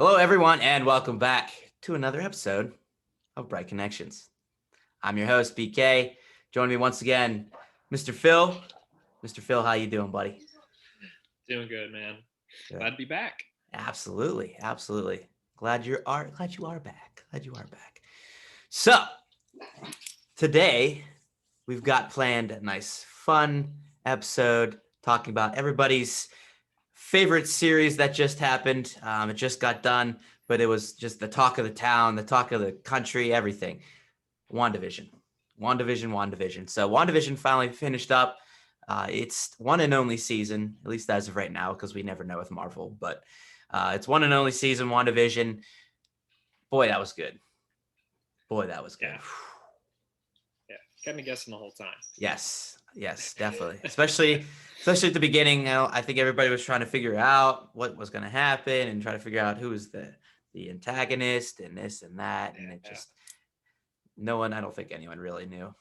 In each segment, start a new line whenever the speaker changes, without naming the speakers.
Hello, everyone, and welcome back to another episode of Bright Connections. I'm your host, BK. Joining me once again, Mr. Phil. Mr. Phil, how you doing, buddy?
Doing good, man.
Good.
Glad to be back.
Absolutely. Glad you are back. So, today we've got planned a nice, fun episode talking about everybody's favorite series that just happened. It just got done, but it was just the talk of the town, the talk of the country, everything. WandaVision. So WandaVision finally finished up. It's one and only season, at least as of right now, because we never know with Marvel. But it's one and only season, WandaVision. Boy, that was good.
Yeah. Got me guessing the whole time.
Yes, definitely. Especially at the beginning. I think everybody was trying to figure out what was going to happen and try to figure out who was the antagonist and this and that. And it just, no one, I don't think anyone really knew.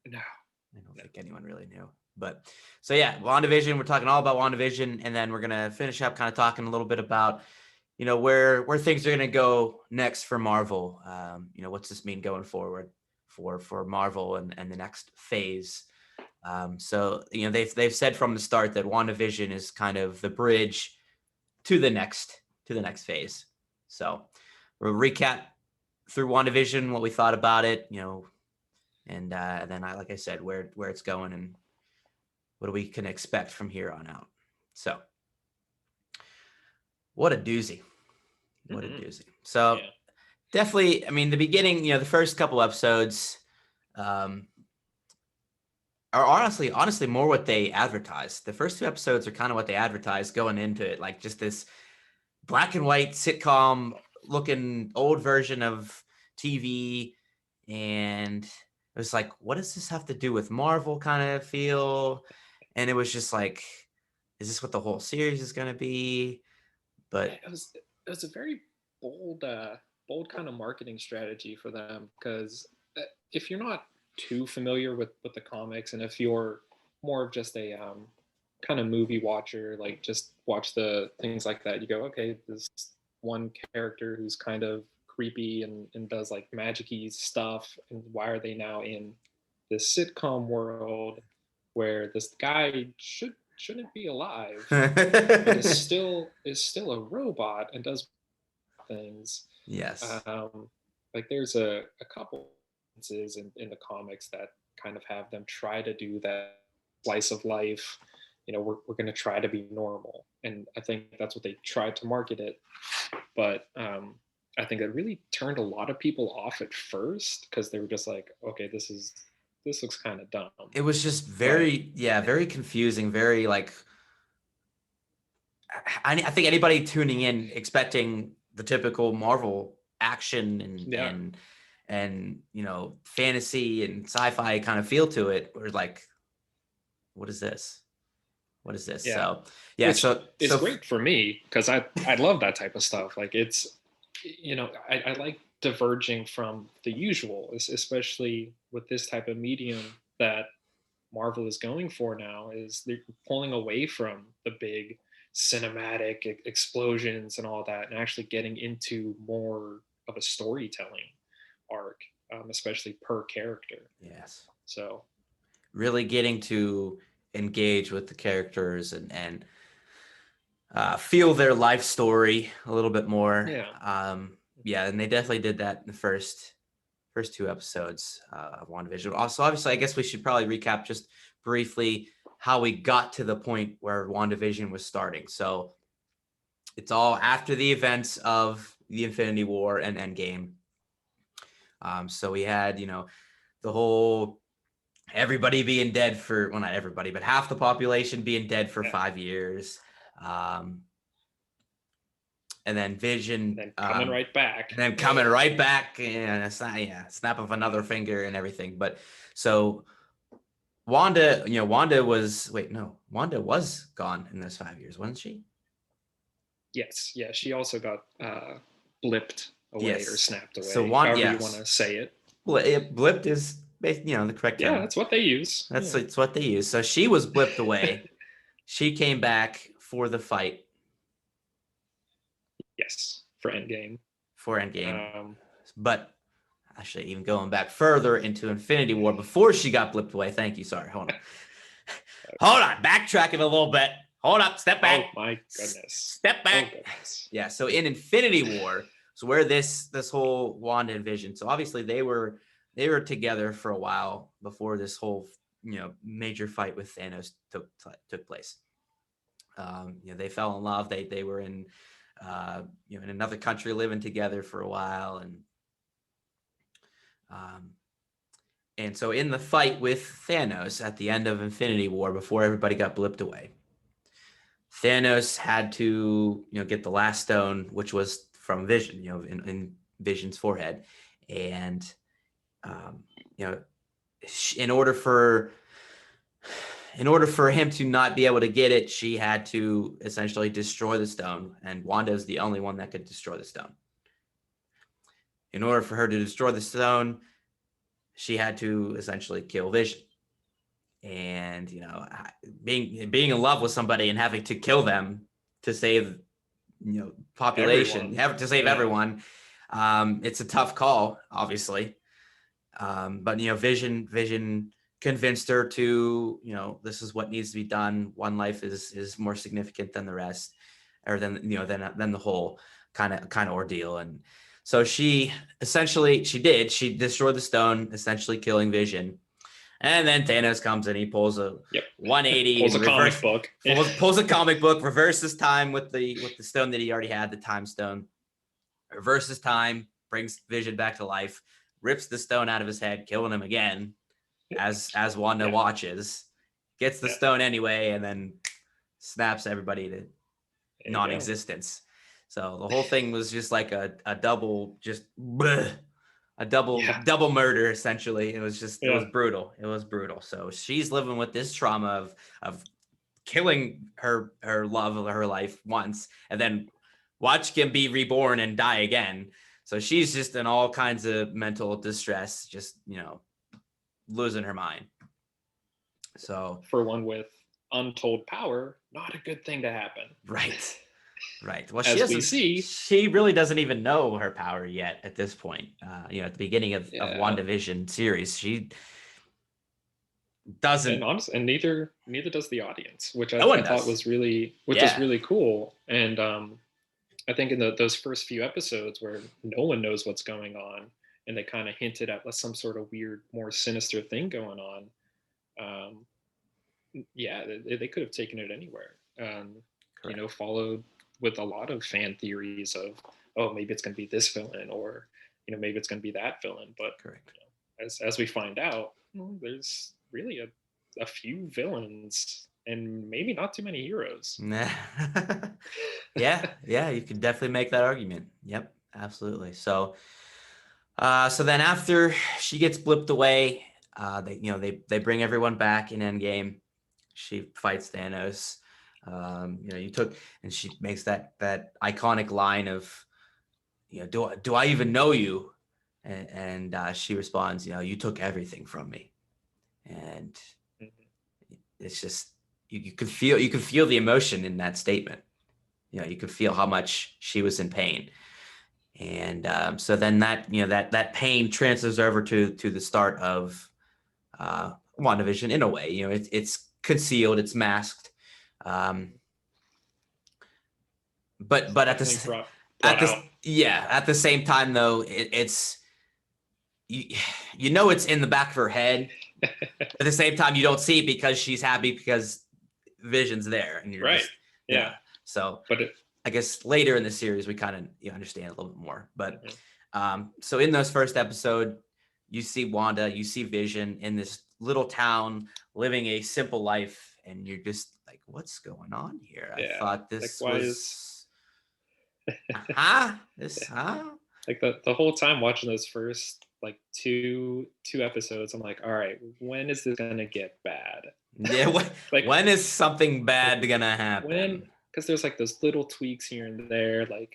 No.
I don't think anyone really knew. But so yeah, WandaVision, we're talking all about WandaVision, and then we're going to finish up kind of talking a little bit about, where things are going to go next for Marvel. What's this mean going forward for Marvel and the next phase. So they've said from the start that WandaVision is kind of the bridge to the next phase. So we'll recap through WandaVision, what we thought about it, and then like I said, where it's going and what we can expect from here on out. So what a doozy. So definitely, I mean, the beginning, the first couple episodes are honestly more what they advertised. The first two episodes are kind of what they advertised going into it, like just this black and white sitcom looking old version of TV. And it was like, what does this have to do with Marvel kind of feel? And it was just like, is this what the whole series is going to be? But
it was a very bold kind of marketing strategy for them, because if you're not too familiar with the comics, and if you're more of just a kind of movie watcher, like just watch the things like that, you go, okay, this one character who's kind of creepy and does like magic-y stuff, and why are they now in this sitcom world where this guy shouldn't be alive but is still a robot and does things.
Yes.
Like there's a couple instances in the comics that kind of have them try to do that slice of life. We're going to try to be normal, and I think that's what they tried to market it. But I think it really turned a lot of people off at first, because they were just like, okay, this looks kind of dumb.
It was just very confusing, very like, I think anybody tuning in expecting the typical Marvel action and fantasy and sci-fi kind of feel to it, or like, what is this?
Yeah.
So yeah,
Which it's great for me, because I love that type of stuff. Like it's, I like diverging from the usual, especially with this type of medium that Marvel is going for now. Is they're pulling away from the big cinematic explosions and all that, and actually getting into more of a storytelling arc, especially per character.
Yes.
So
really getting to engage with the characters and feel their life story a little bit more.
Yeah.
And they definitely did that in the first two episodes of WandaVision. Also, obviously, I guess we should probably recap just briefly how we got to the point where WandaVision was starting. So it's all after the events of the Infinity War and Endgame. So we had, the whole everybody being dead for, well, not everybody, but half the population being dead for 5 years. And then Vision
coming right back.
And then snap of another finger and everything. But so Wanda was gone in those 5 years, wasn't she?
Yes. Yeah. She also got blipped away or snapped away.
So
however you want to say it.
Well, blipped is the correct term.
Yeah, that's what they use.
It's what they use. So she was blipped away. She came back for the fight.
Yes. Endgame.
For Endgame. But actually, even going back further into Infinity War before she got blipped away. Thank you. Sorry. Hold on. Hold on. Backtracking a little bit. Hold up. Step back.
Oh my goodness.
Step back.
Oh goodness.
Yeah. So in Infinity War, so where this whole Wanda and Vision. So obviously they were together for a while before this whole major fight with Thanos took place. They fell in love. They were in in another country living together for a while, and so in the fight with Thanos at the end of Infinity War, before everybody got blipped away, Thanos had to get the last stone, which was from Vision, in Vision's forehead, and in order for him to not be able to get it, she had to essentially destroy the stone, and Wanda is the only one that could destroy the stone. In order for her to destroy the stone, she had to essentially kill Vision. And being in love with somebody and having to kill them to save population, to save everyone, it's a tough call, obviously. But Vision convinced her to, this is what needs to be done. One life is more significant than the rest, or than the whole kind of ordeal. And so she destroyed the stone, essentially killing Vision. And then Thanos comes and he pulls a 180,
pulls a comic book,
pulls a comic book, reverses time with the stone that he already had, the time stone, reverses time, brings Vision back to life, rips the stone out of his head, killing him again. As Wanda watches, gets the stone anyway, and then snaps everybody to non-existence. So the whole thing was just like a double murder, essentially. It was brutal. It was brutal. So she's living with this trauma of killing her love of her life once, and then watch him be reborn and die again. So she's just in all kinds of mental distress, just losing her mind. So
for one with untold power, not a good thing to happen.
Right. Well, she really doesn't even know her power yet at this point. At the beginning of WandaVision series, she doesn't,
and neither does the audience, which I thought was really cool. And I think in those first few episodes where no one knows what's going on, and they kind of hinted at some sort of weird, more sinister thing going on. They could have taken it anywhere. Followed with a lot of fan theories of, oh, maybe it's going to be this villain, or maybe it's going to be that villain. But as we find out, there's really a few villains and maybe not too many heroes.
Yeah, you can definitely make that argument. Yep, absolutely. So then after she gets blipped away, they bring everyone back in Endgame. She fights Thanos. And she makes that iconic line of, do I even know you? And she responds, you took everything from me. And it's just, you could feel the emotion in that statement. You could feel how much she was in pain. And so then that pain transfers over to the start of WandaVision in a way. It's concealed, it's masked. But at the same time though, it's it's in the back of her head. At the same time, you don't see it because she's happy because Vision's there, and you're
right.
So, I guess later in the series we kind of understand a little bit more. But so in those first episode, you see Wanda, you see Vision in this little town living a simple life, and you're just like, what's going on here? I thought this was
like the whole time watching those first like two episodes, I'm like, all right, when is this gonna get bad?
Yeah, when is something bad gonna happen?
Because there's like those little tweaks here and there, like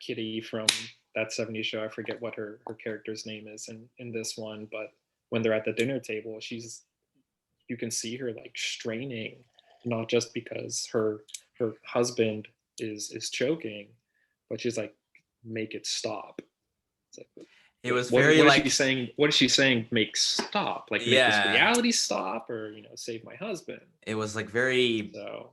Kitty from that 70s show, I forget what her character's name is in this one, but when they're at the dinner table, you can see her like straining, not just because her husband is choking, but she's like, make it stop. It's like,
It was
what
very
is
like
she saying? What is she saying? Make stop, like make this
yeah,
reality stop, or save my husband.
it was like very
So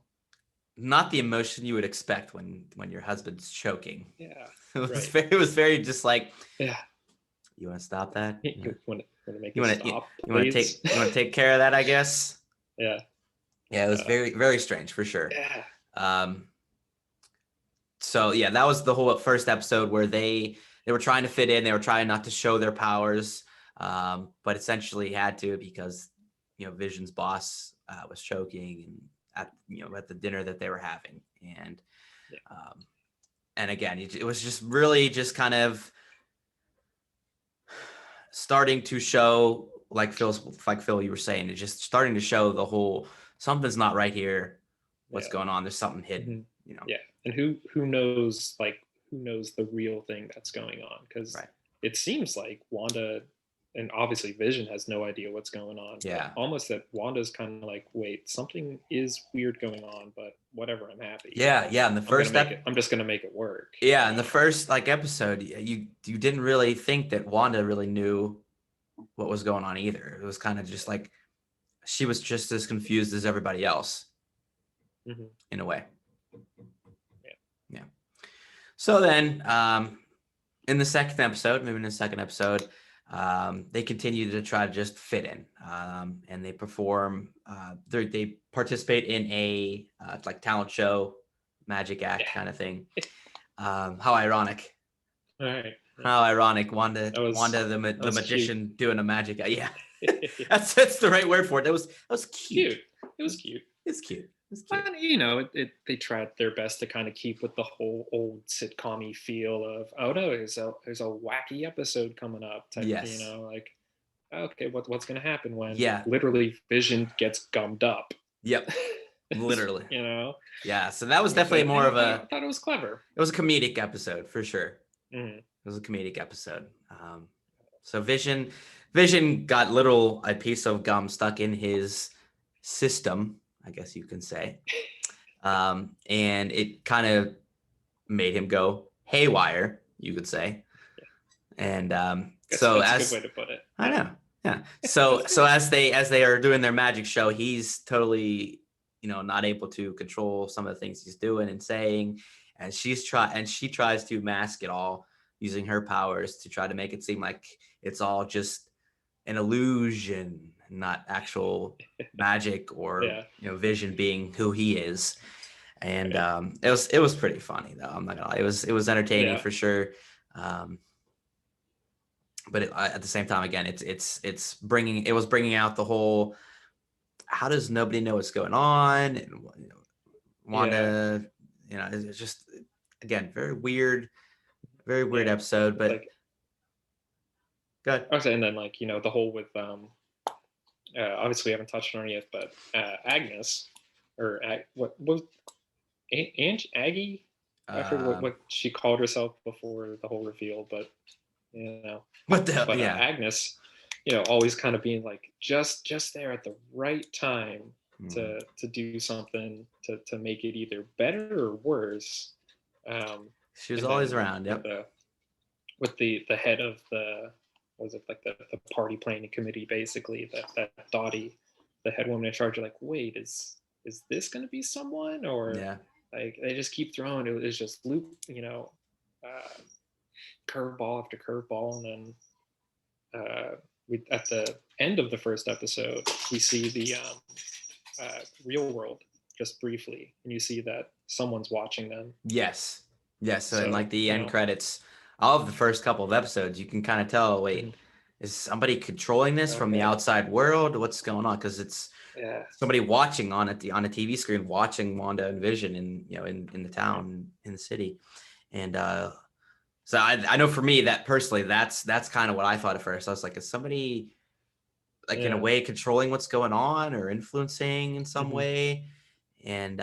not the emotion you would expect when your husband's choking.
yeah,
It was very just like,
yeah.
you want to stop that?
You want to make
You
it
want to
stop,
you want to
please?
take care of that, I guess.
Yeah,
Yeah, it was very very strange for sure.
yeah,
So yeah, that was the whole first episode where they were trying to fit in. They were trying not to show their powers, but essentially had to because Vision's boss was choking and at the dinner that they were having, and
yeah.
And again, it was just really just kind of starting to show, like Phil, you were saying, it's just starting to show the whole something's not right here. What's going on? There's something hidden,
Yeah, and who knows, like, who knows the real thing that's going on? Because it seems like Wanda, and obviously Vision has no idea what's going on.
Yeah,
almost that Wanda's kind of like, wait, something is weird going on, but whatever, I'm happy.
Yeah, yeah. In the first
I'm just gonna make it work.
Yeah, in the first episode, you didn't really think that Wanda really knew what was going on either. It was kind of just like she was just as confused as everybody else, in a way. Yeah. So then, in the second episode, they continue to try to just fit in, and they perform. They participate in a like talent show, magic act kind of thing. How ironic!
All right.
How ironic! Wanda, the magician, cute. Doing a magic act. Yeah, that's the right word for it. That was cute.
It was cute.
It's cute.
And, they tried their best to kind of keep with the whole old sitcom-y feel of, oh no, there's a wacky episode coming up type.
Yes.
Like, okay, what's gonna happen when
literally
Vision gets gummed up?
Yep. Literally.
Yeah,
so that was definitely more of
I thought it was clever.
It was a comedic episode for sure.
Mm-hmm.
It was a comedic episode. So Vision got a piece of gum stuck in his system, I guess you can say, and it kind of made him go haywire, you could say. And so
that's a good way to put it.
I know, yeah. So as they are doing their magic show, he's totally not able to control some of the things he's doing and saying, and she tries to mask it all using her powers to try to make it seem like it's all just an illusion, not actual magic or Vision being who he is. And it was pretty funny though. I'm not gonna lie, it was entertaining for sure. But at the same time, again, it was bringing out the whole, how does nobody know what's going on? And Wanda, it's just, again, very weird episode. But good.
Okay, and then the whole with obviously we haven't touched on it yet, but Agnes, or what was Aggie? I forget what she called herself before the whole reveal, but
what the hell? But
Agnes, always kind of being like just there at the right time to do something to make it either better or worse.
She was always around. Yep.
With the head of the, was it like the party planning committee, basically, that Dottie, the head woman in charge, are like, wait, is this going to be someone? Or like they just keep throwing it. It's just loop, curveball after curveball, and then we, at the end of the first episode, we see the real world just briefly, and you see that someone's watching them.
Yes. So in like the end credits of the first couple of episodes, you can kind of tell, wait, is somebody controlling this from the outside world? What's going on? Because it's somebody watching on a TV screen, watching Wanda and Vision in the town, in the city. And so I know for me that personally, that's kind of what I thought at first. I was like, is somebody in a way controlling what's going on or influencing in some way? And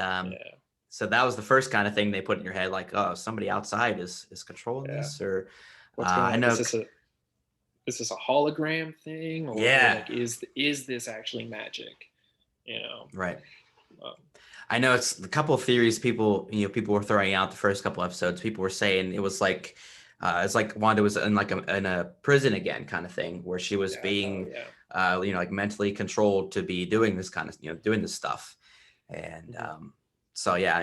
so that was the first kind of thing they put in your head, like, oh, somebody outside is controlling this, or
what's going on? I know. Is this a hologram thing, or like, is this actually magic?
Right. I know it's a couple of theories people were throwing out the first couple episodes. People were saying it was like it's like Wanda was in like in a prison again kind of thing where she was being like mentally controlled to be doing this kind of doing this stuff. And so yeah,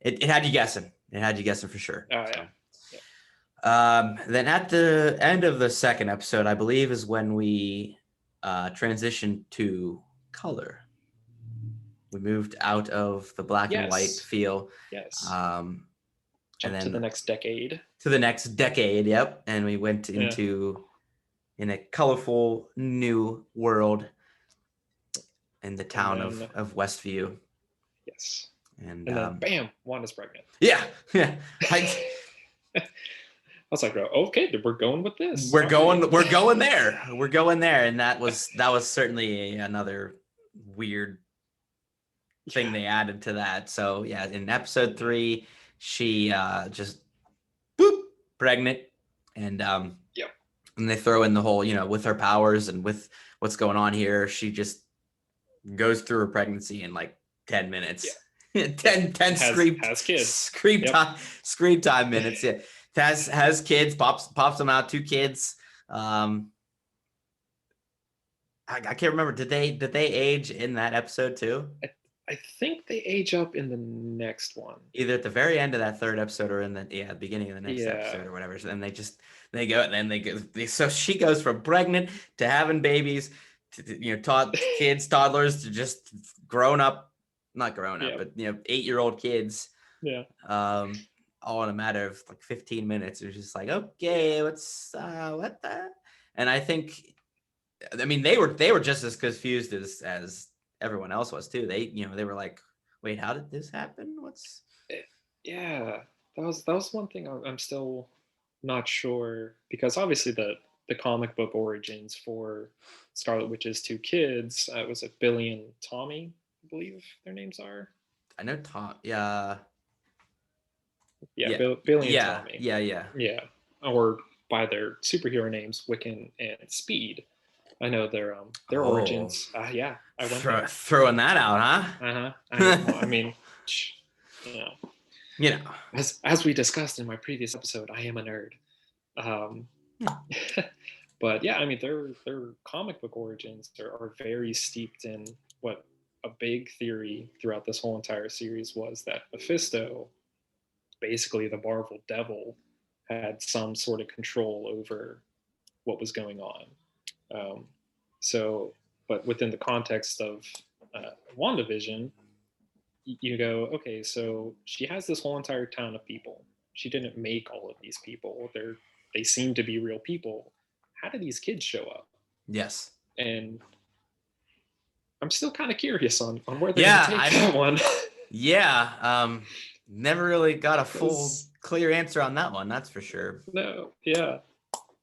it had you guessing. It had you guessing for sure.
Oh
So.
yeah.
Then at the end of the second episode, I believe is when we transitioned to color. We moved out of the black and white feel.
Yes.
And then
to the next decade.
To the next decade, yep. And we went into in a colorful new world in the town of Westview.
Yes.
And
then bam, Wanda's pregnant. Yeah. I was like, okay, we're going with this.
We're going there. We're going there. And that was certainly another weird thing they added to that. So yeah, in episode 3, she just boop pregnant, and and they throw in the whole with her powers and with what's going on here, she just goes through her pregnancy in like 10 minutes. 10 screen time minutes. Yeah, has kids, pops them out, 2 kids. I can't remember. Did they age in that episode too?
I think they age up in the next one.
Either at the very end of that third episode or in the beginning of the next episode or whatever. So then they go. So she goes from pregnant to having babies to toddlers to just not grown up, but 8-year-old kids.
Yeah.
All in a matter of like 15 minutes. It was just like, okay, what's what the? And I think, I mean, they were just as confused as everyone else was too. They were like, wait, how did this happen?
That was one thing I'm still not sure, because obviously the comic book origins for Scarlet Witch's 2 kids, was it Billy and Tommy, I believe their names are.
I know Tom.
Billy and Tommy.
Yeah.
Or by their superhero names, Wiccan and Speed. I know their origins. I went
throwing that out, huh?
I mean, as we discussed in my previous episode, I am a nerd. But yeah, I mean, their comic book origins are very steeped in what a big theory throughout this whole entire series was, that Mephisto, basically the Marvel devil, had some sort of control over what was going on. But within the context of WandaVision, you go, okay, so she has this whole entire town of people. She didn't make all of these people. They seem to be real people. How did these kids show up?
Yes.
And I'm still kind of curious on where they're going to take that one.
Never really got a full clear answer on that one, that's for sure.
No, yeah.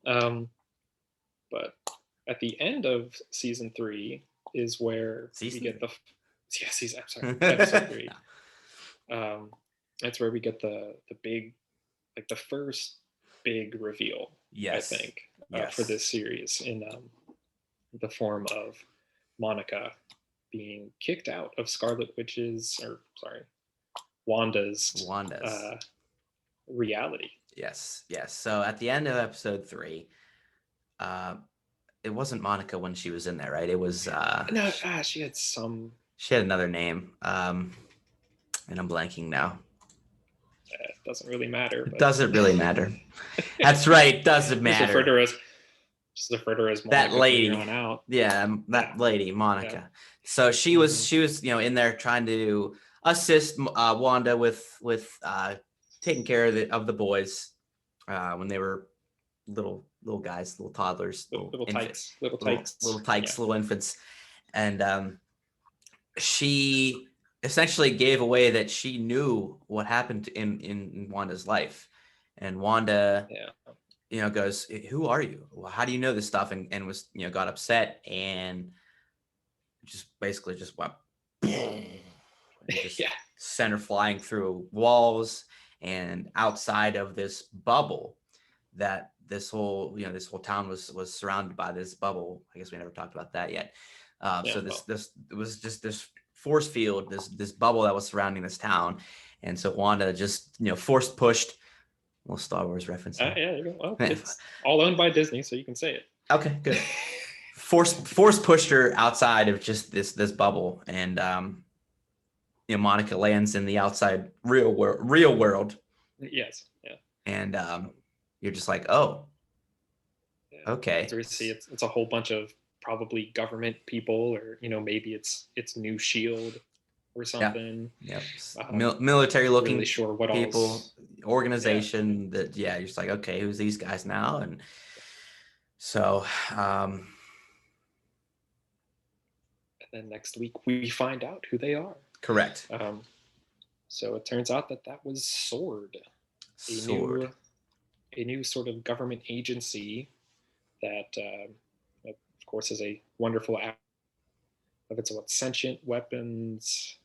But at the end of season 3 is where we get episode 3. That's where we get the big, like the first big reveal.
Yes.
I think for this series, in the form of Monica being kicked out of Wanda's reality.
Yes. So at the end of episode 3, it wasn't Monica when she was in there, right? It was
no. She had some.
She had another name, and I'm blanking now.
It doesn't really matter.
It doesn't really matter. That's right. Doesn't matter.
Just refer to her as Monica.
That lady.
On out.
Yeah, that lady, Monica. Yeah. So she was in there trying to assist Wanda with taking care of the boys when they were little guys, little toddlers,
little tykes,
little infants, and she essentially gave away that she knew what happened in Wanda's life, and Wanda, goes, "Who are you? Well, how do you know this stuff?" And was got upset and just basically just went, sent her flying through walls and outside of this bubble that this whole town was surrounded by this bubble. I guess we never talked about that yet. So this was just this force field, this bubble that was surrounding this town. And so Wanda just, force pushed. Little Star Wars reference.
Yeah, there you go. Well, it's all owned by Disney, so you can say it.
Okay, good. Force pushed her outside of just this bubble, and Monica lands in the outside real world.
Yes, yeah.
And you're just like, oh,
yeah.
Okay.
So we see it's a whole bunch of probably government people, or maybe it's New Shield or something.
Yep. Military looking
really sure what
people, organization that you're just like, okay, who's these guys now? And so
and then next week we find out who they are.
Correct.
So it turns out that was SWORD. A new sort of government agency that of course is a wonderful app of its sentient weapons,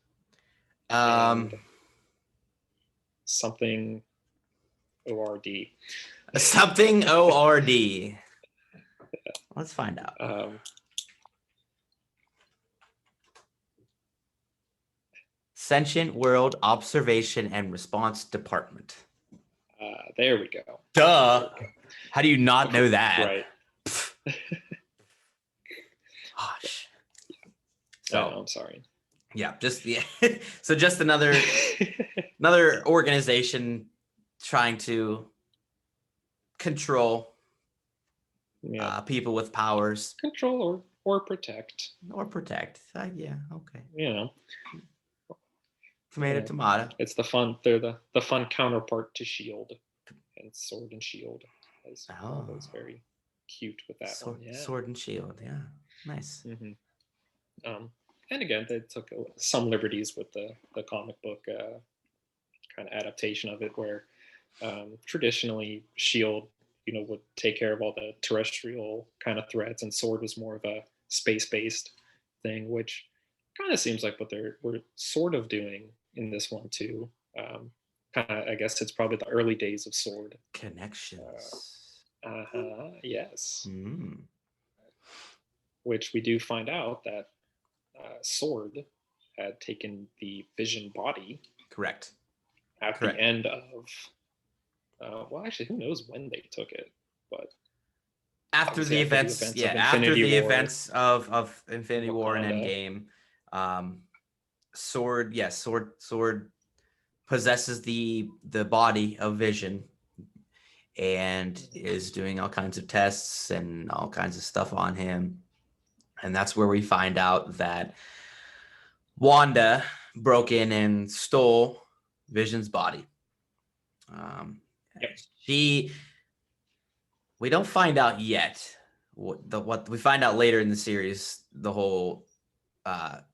and something ORD.
Something ORD. Let's find out. Sentient World Observation and Response Department.
There we go.
Duh. How do you not know that?
Right.
Gosh.
So I'm sorry.
Yeah, so just another organization trying to control people with powers.
Control or protect.
Or protect. Yeah, okay. Tomato.
It's the fun. They're the fun counterpart to Shield, and Sword and Shield. It was very cute with that one. Yeah.
Sword and Shield. Yeah, nice.
Mm-hmm. And again, they took some liberties with the comic book kind of adaptation of it, where traditionally Shield, would take care of all the terrestrial kind of threats, and Sword was more of a space-based thing, which kind of seems like what we're sort of doing in this one too. Kind of, I guess it's probably the early days of Sword.
Connections.
Yes.
Mm.
Which we do find out that Sword had taken the Vision body.
Correct.
At the end of, well, actually, who knows when they took it, but
after the events of Infinity War and Endgame, Sword possesses the body of Vision and is doing all kinds of tests and all kinds of stuff on him. And that's where we find out that Wanda broke in and stole Vision's body. We don't find out yet what we find out later in the series, the whole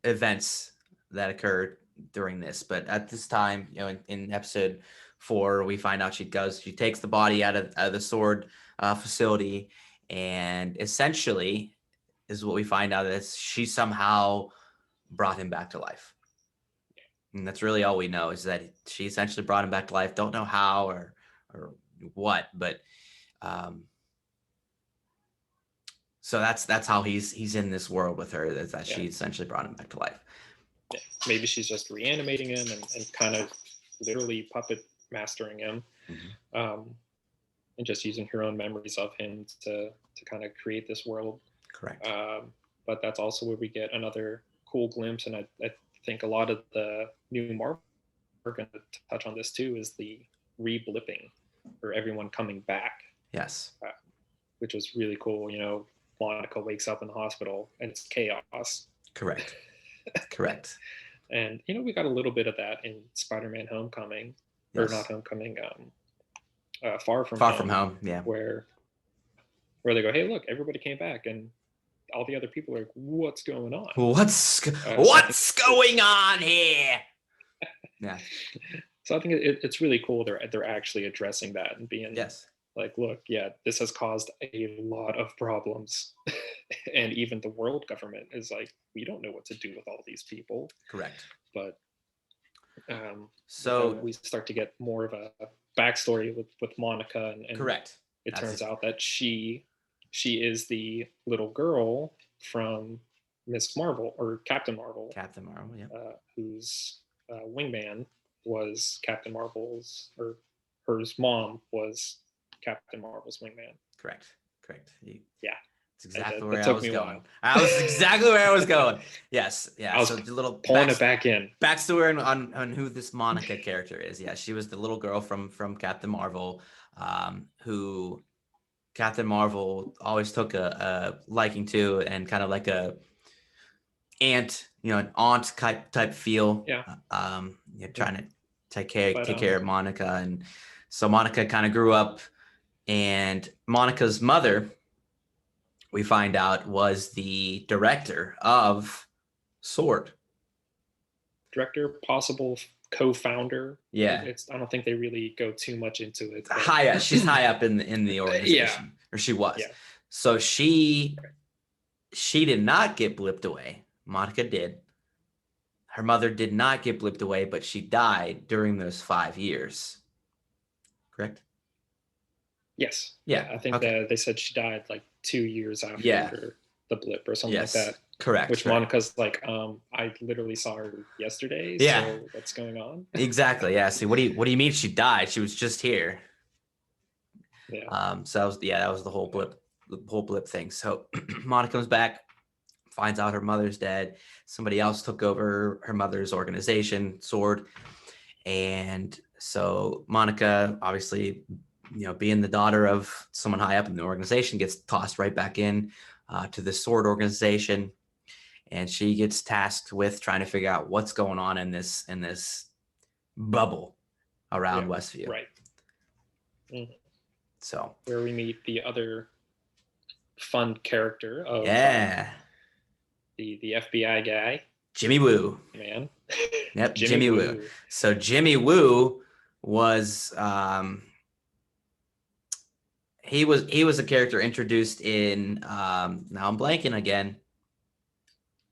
events that occurred during this. But at this time, in episode 4, we find out she takes the body out of the Sword facility, and essentially is what we find out is she somehow brought him back to life. And that's really all we know, is that she essentially brought him back to life. Don't know how or what, but so that's how he's in this world with her, is that she essentially brought him back to life.
Yeah. Maybe she's just reanimating him and kind of literally puppet mastering him, and just using her own memories of him to kind of create this world.
Correct.
But that's also where we get another cool glimpse, and I think a lot of the new Marvel are going to touch on this too, is the re-blipping, or everyone coming back.
Yes.
Which was really cool. Monica wakes up in the hospital and it's chaos.
Correct.
And we got a little bit of that in Spider-Man Homecoming, or not Homecoming, Far From Home.
Yeah.
Where they go, hey, look, everybody came back, and all the other people are like, what's going on?
What's going on here? Yeah.
So I think it's really cool they're actually addressing that and being like, look, this has caused a lot of problems. And even the world government is like, we don't know what to do with all these people.
Correct.
But
so
we start to get more of a backstory with Monica, and
correct.
Turns out that she is the little girl from Miss Marvel or Captain Marvel,
Captain Marvel. Yeah.
whose wingman was Captain Marvel's, or her mom was Captain Marvel's wingman.
Correct.
Yeah,
That's exactly
that
where I
took
was
me a
going.
while.
I was exactly where I was going. Yes. Yeah.
I was
So the little
pulling it back in.
backstory on who this Monica character is. Yeah, she was the little girl from Captain Marvel, who Captain Marvel always took a liking to, and kind of like an aunt type feel.
Yeah.
Trying to take
But,
care of Monica, and so Monica kind of grew up, and Monica's mother, we find out, was the director of Sword.
Director, possible co-founder.
Yeah.
I don't think they really go too much into it.
She's high up in the organization, or she was.
Yeah.
So she did not get blipped away. Monica did. Her mother did not get blipped away, but she died during those 5 years. Correct?
Yes.
Yeah.
I think that they said she died like 2 years after the blip or something like that.
Correct.
Which Monica's like, I literally saw her yesterday.
Yeah.
So what's going on?
Exactly. Yeah. See, what do you mean she died? She was just here.
Yeah.
So that was the whole blip thing. So Monica comes back, finds out her mother's dead. Somebody else took over her mother's organization, Sword. And so Monica, obviously, being the daughter of someone high up in the organization, gets tossed right back in to the Sword organization. And she gets tasked with trying to figure out what's going on in this bubble around Westview.
Right. Mm-hmm.
So
where we meet the other fun character of the FBI guy,
Jimmy Woo.
Man.
Yep, Jimmy Woo. So Jimmy Woo was he was a character introduced in now I'm blanking again.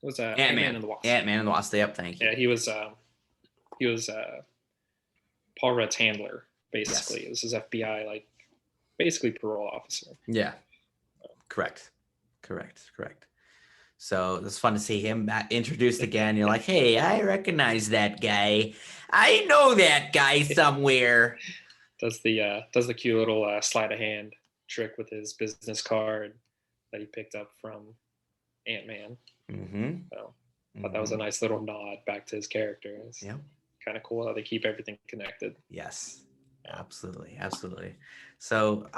It was Ant-Man and the Wasp.
Ant-Man and the Wasp. Yep, thank you.
Yeah, he was Paul Rudd's handler, basically. Yes. This is FBI, like, basically parole officer.
Yeah. Correct. So it's fun to see him introduced again. You're like, hey, I recognize that guy. I know that guy somewhere.
Does the cute little sleight of hand trick with his business card that he picked up from Ant-Man.
Mm-hmm.
So I thought that was a nice little nod back to his character. It's kind of cool how they keep everything connected.
Yes, absolutely. So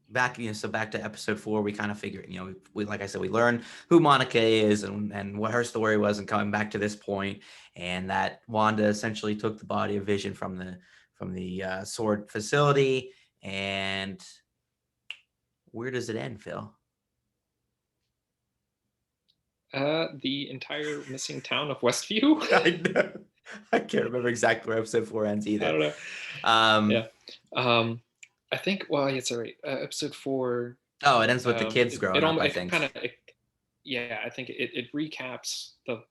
back to episode 4, we kind of figured, we like I said, we learned who Monica is and what her story was, and coming back to this point, and that Wanda essentially took the body of Vision from the Sword facility. And where does it end, Phil?
The entire missing town of Westview.
I know. I can't remember exactly where episode 4 ends either.
I don't know. I think. Well, it's all right. Episode 4.
Oh, it ends with the kids growing up. I think.
I think it recaps the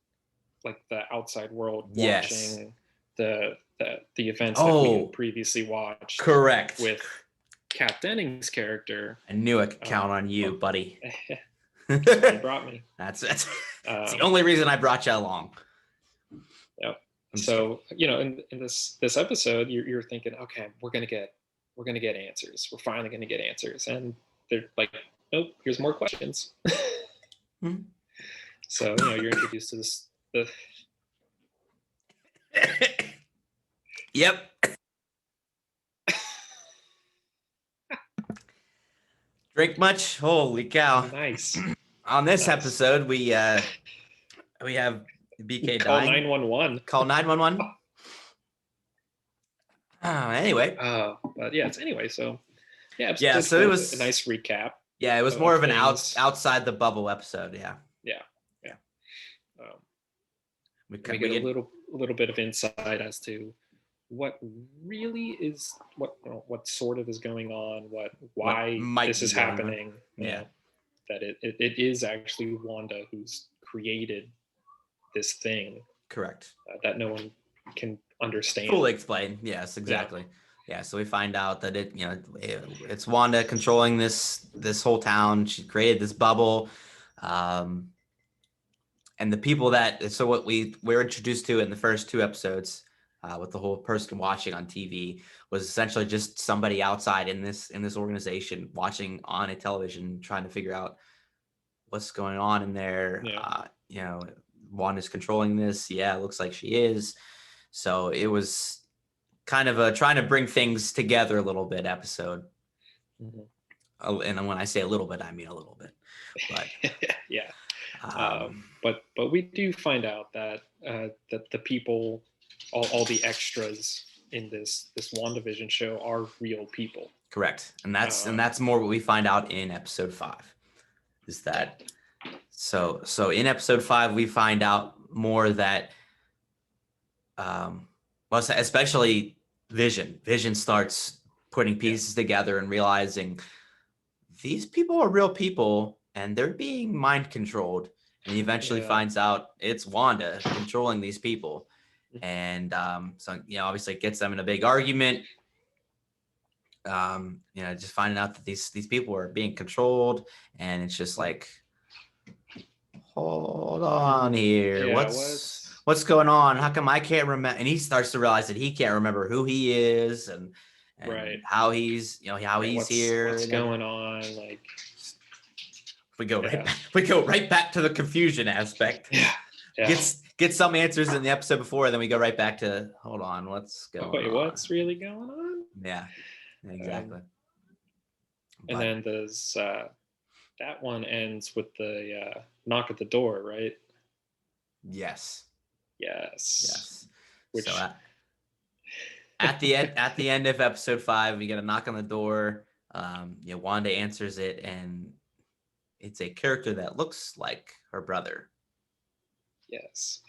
outside world watching the events that we had previously watched.
Correct.
With Kat Dennings' character.
I knew I could count on you, buddy.
You brought me.
That's the only reason I brought you along.
Yep. So in this episode, you're thinking, okay, we're gonna get answers. We're finally gonna get answers, and they're like, nope. Here's more questions.
Mm-hmm.
So you're introduced to this.
Yep. Drink much? Holy cow!
Nice.
On this episode, we have BK
call
dying.
911.
Call 911. Anyway.
But yeah, anyway. So yeah.
So it was
a nice recap.
Yeah, it was more of an outside the bubble episode. Yeah.
We get a little bit of insight as to what really is what sort of is going on, why this is happening.
Yeah.
That it is actually Wanda who's created this thing.
Correct.
That no one can understand.
Fully explain. Yes, exactly. Yeah. So we find out that it's Wanda controlling this whole town. She created this bubble. and the people that, so what we're introduced to in the first 2 episodes, with the whole person watching on TV, was essentially just somebody outside in this organization watching on a television, trying to figure out what's going on in there. Wanda's controlling this. Yeah, it looks like she is. So it was kind of a trying to bring things together a little bit episode. Mm-hmm. And when I say a little bit, I mean a little bit. But
yeah. But we do find out that that the people, all the extras in this WandaVision show are real people.
Correct. And that's more what we find out in episode 5. Is that so in episode 5 we find out more that especially Vision starts putting pieces together and realizing these people are real people and they're being mind controlled, and he eventually finds out it's Wanda controlling these people. And so obviously it gets them in a big argument. Just finding out that these people are being controlled, and it's just like, hold on here, what's going on? How come I can't remember? And he starts to realize that he can't remember who he is and how he's he's here.
What's going on? Like
we go right back to the confusion aspect. Get some answers in the episode before, then we go right back to, hold on, what's going on?
What's really going on?
Yeah, exactly.
And then there's that one ends with the knock at the door, right?
Yes.
Which
so at the end of episode 5, we get a knock on the door. Wanda answers it, and it's a character that looks like her brother.
Yes.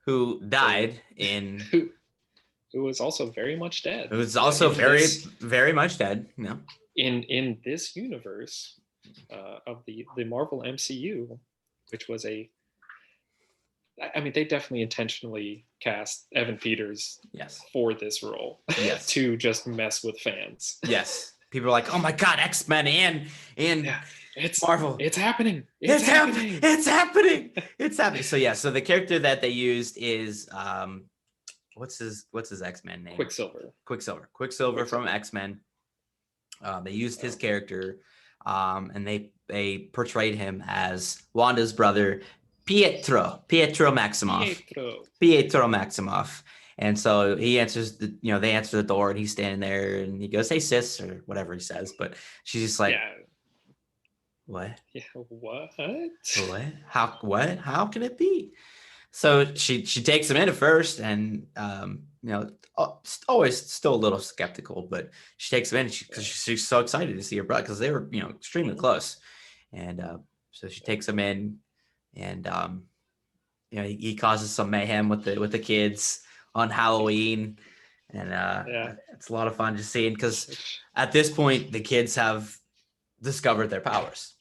Who died in
who was also very much dead.
Who was also very much dead. No.
In this universe of the Marvel MCU, which was they definitely intentionally cast Evan Peters for this role to just mess with fans.
Yes. People are like, oh my God, X-Men and
it's
Marvel.
It's happening.
It's happening. So the character that they used is what's his X-Men name? Quicksilver from X-Men. They used his character, and they portrayed him as Wanda's brother, Pietro Maximoff. And so he answers they answer the door, and he's standing there, and he goes, "Hey sis," or whatever he says, but she's just like, what? Yeah,
what?
How can it be? So she takes him in at first, and always still a little skeptical, but she takes him in because she's so excited to see her brother, because they were extremely close. And so she takes him in, and he causes some mayhem with the kids on Halloween, and it's a lot of fun just seeing, because at this point the kids have discovered their powers.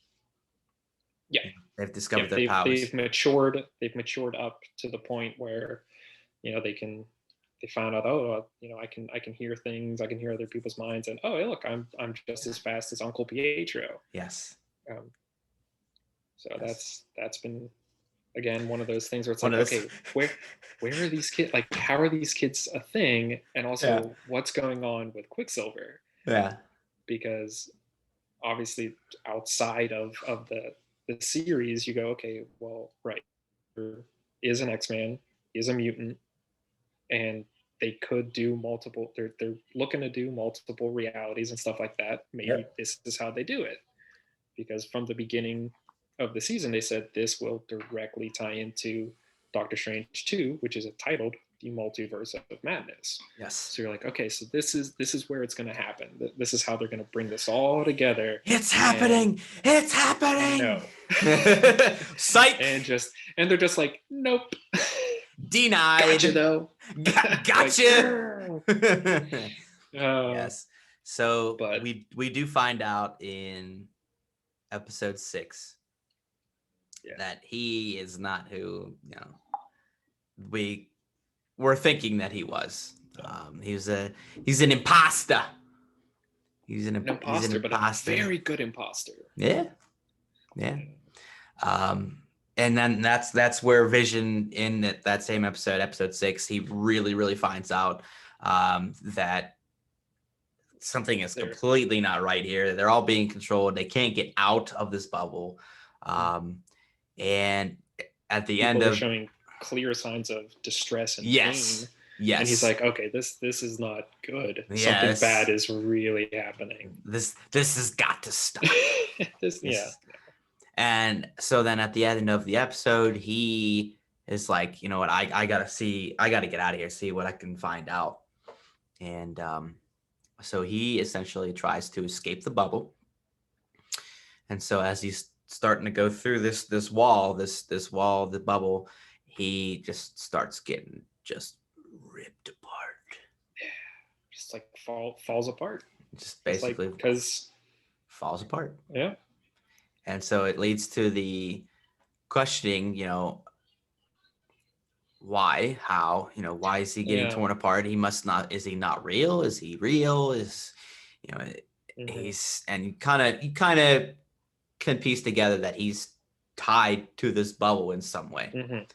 They've discovered their powers.
They've matured up to the point where they found out, I can hear things, I can hear other people's minds, and look, I'm just as fast as Uncle Pietro.
Yes.
That's been, again, one of those things where it's okay, where are these kids? Like, how are these kids a thing? And also, what's going on with Quicksilver?
Yeah.
Because obviously, outside of the series, you go, okay, well, right, is an X-Man, is a mutant, and they could do multiple. They're looking to do multiple realities and stuff like that. Maybe this is how they do it, because from the beginning of the season, they said this will directly tie into Doctor Strange 2, which is titled The Multiverse of Madness.
Yes.
So you're like, okay, so this is where it's going to happen. This is how they're going to bring this all together.
It's happening. It's happening.
No.
Psych.
And they're just like, nope.
Denied.
Gotcha though.
Gotcha.
Yes.
So but we do find out in episode 6 that he is not who we were thinking that he was. He's an imposter. He's an imposter,
but a very good imposter.
Yeah. And then that's where Vision in that same episode 6, he really finds out that something is completely not right here. They're all being controlled. They can't get out of this bubble. And at the end
People
of
are showing clear signs of distress and
yes,
pain.
yes,
and he's like, okay, this is not good.
Yeah,
Something bad is really happening.
This has got to stop.
Yeah.
And so then at the end of the episode, he is like, you know what, I gotta get out of here, see what I can find out. And so he essentially tries to escape the bubble. And so as he's starting to go through this wall, this wall of the bubble, he just starts getting just ripped apart.
Yeah, just like falls apart.
Just basically
because
falls apart.
Yeah.
And so it leads to the questioning, why, how, why is he getting torn apart? He must not, is he not real? Is he real? He's, and you kind of can piece together that he's tied to this bubble in some way.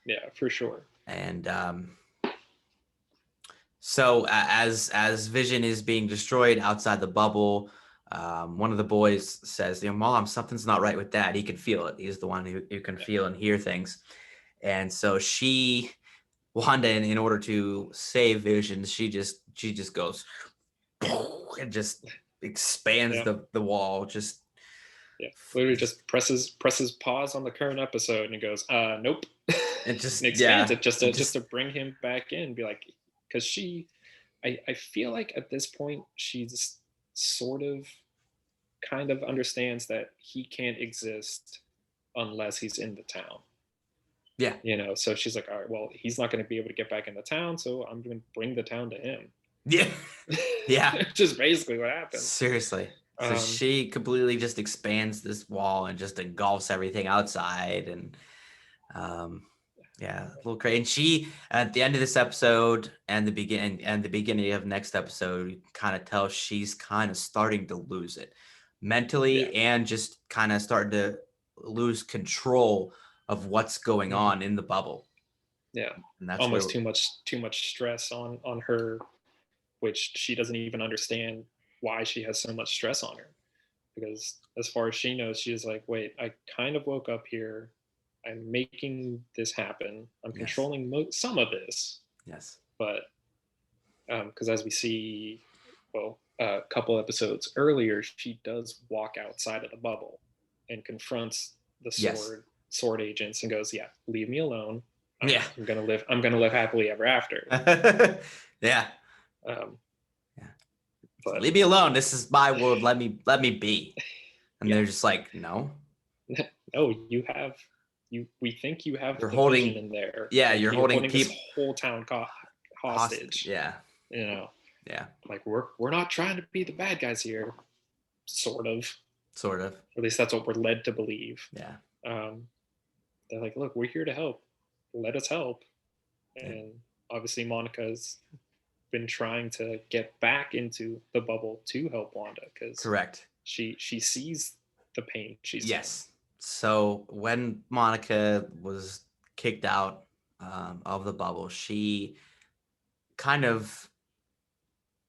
Yeah, for sure.
And so as Vision is being destroyed outside the bubble, one of the boys says, Mom, something's not right with Dad. He can feel it. He's the one who can feel and hear things. And so Wanda, in order to save Vision, she just goes and just expands the wall. Just
literally just presses pause on the current episode and goes, nope.
It just
and expands it just to bring him back in, be like, because I feel like at this point she's sort of kind of understands that he can't exist unless he's in the town.
Yeah.
So she's like, all right, well, he's not going to be able to get back in the town, so I'm going to bring the town to him.
Yeah. Yeah.
Just basically what happens.
Seriously. So she completely just expands this wall and just engulfs everything outside. And a little crazy. And she, at the end of this episode and the beginning of next episode, you kind of tell she's kind of starting to lose it mentally and just kind of starting to lose control of what's going on in the bubble.
Yeah. And that's almost too much stress on her, which she doesn't even understand why she has so much stress on her. Because as far as she knows, she's like, wait, I kind of woke up here. I'm making this happen. I'm controlling some of this.
Yes.
But because as we see, a couple episodes earlier, she does walk outside of the bubble and confronts the sword agents and goes, yeah, leave me alone. I'm gonna live happily ever after.
Yeah.
But
leave me alone. This is my world. Let me be. And they're just like, no.
No, we think you have
you're holding
in there.
Yeah, you're holding
this whole town hostage.
Yeah.
Yeah. Like we're not trying to be the bad guys here. Sort of. Or at least that's what we're led to believe.
Yeah.
They're like, look, we're here to help. Let us help. And obviously Monica's been trying to get back into the bubble to help Wanda because
correct.
She sees the pain she's in.
So when Monica was kicked out of the bubble, she kind of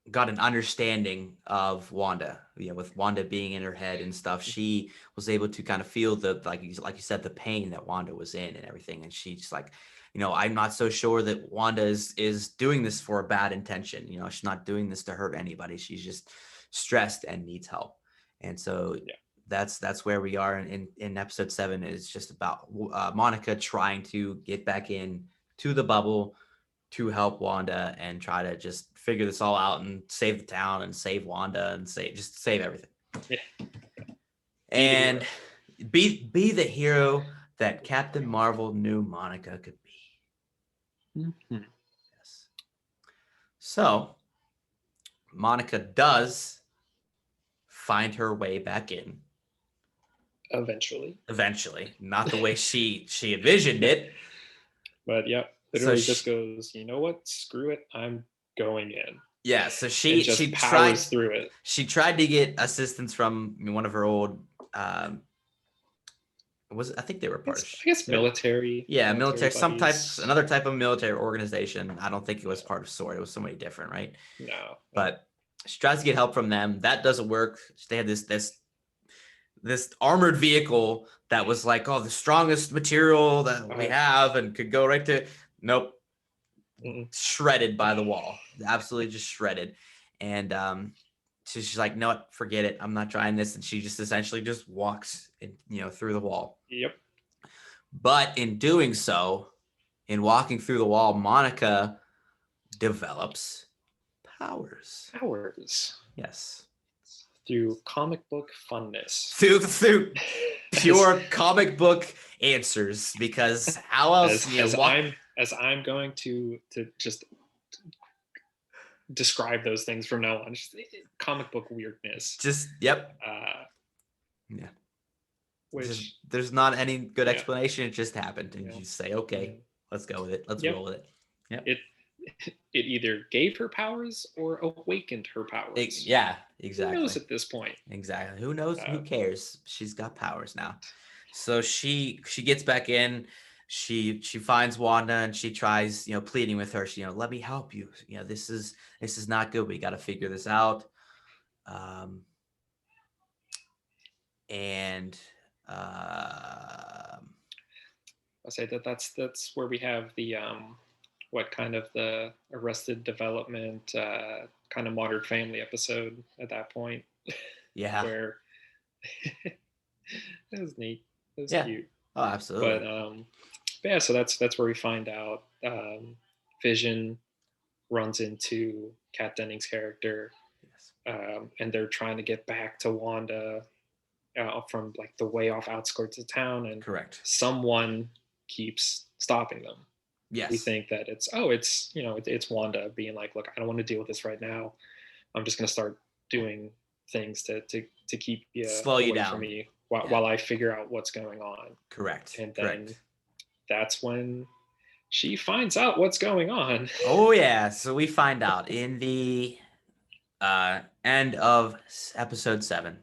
got an understanding of Wanda, with Wanda being in her head and stuff. She was able to kind of feel the, like you said, the pain that Wanda was in and everything. And she's like, I'm not so sure that Wanda is doing this for a bad intention. She's not doing this to hurt anybody. She's just stressed and needs help. And so that's where we are in episode 7. Is just about Monica trying to get back in to the bubble to help Wanda and try to just figure this all out and save the town and save Wanda and save everything.
Yeah.
And be the hero that Captain Marvel knew Monica could be.
Mm-hmm.
Yes. So Monica does find her way back in.
Eventually,
not the way she envisioned it.
But literally just goes, you know what? Screw it. I'm going in.
Yeah, so she
powers through it.
She tried to get assistance from one of her old I think they were part of.
I guess military.
Yeah, military.
buddies.
Another type of military organization. I don't think it was part of SWORD. It was somebody different, right?
No.
But she tries to get help from them. That doesn't work. They had this armored vehicle that was like, oh, the strongest material that we have and could go right to. Nope. Shredded by the wall. Absolutely just shredded. And so she's like, no, forget it. I'm not trying this. And she just essentially just walks through the wall.
Yep.
But in doing so, in walking through the wall, Monica develops powers. Yes.
Through comic book funness.
Through pure comic book answers, because how else?
As I'm going to just describe those things from now on. Just comic book weirdness.
Just yep. Yeah. Which there's not any good explanation. It just happened, and you say, okay, let's go with it. Let's roll with it. Yeah.
It either gave her powers or awakened her powers.
Exactly.
Who knows at this point?
Exactly. Who knows? Who cares? She's got powers now. So she gets back in. She finds Wanda and she tries, pleading with her. She, let me help you. This is not good. We got to figure this out.
I'll say that's where we have the what kind of the Arrested Development kind of Modern Family episode at that point.
Yeah.
Where it was neat. It was cute.
Oh, absolutely.
But yeah, so that's where we find out Vision runs into Kat Dennings' character, and they're trying to get back to Wanda from like the way off outskirts of town, and
correct.
Someone keeps stopping them.
Yes.
We think that it's Wanda being like, look, I don't want to deal with this right now. I'm just going to start doing things to keep you
slow you down
from me while I figure out what's going on.
Correct.
And then that's when she finds out what's going on.
Oh yeah. So we find out in the end of episode 7,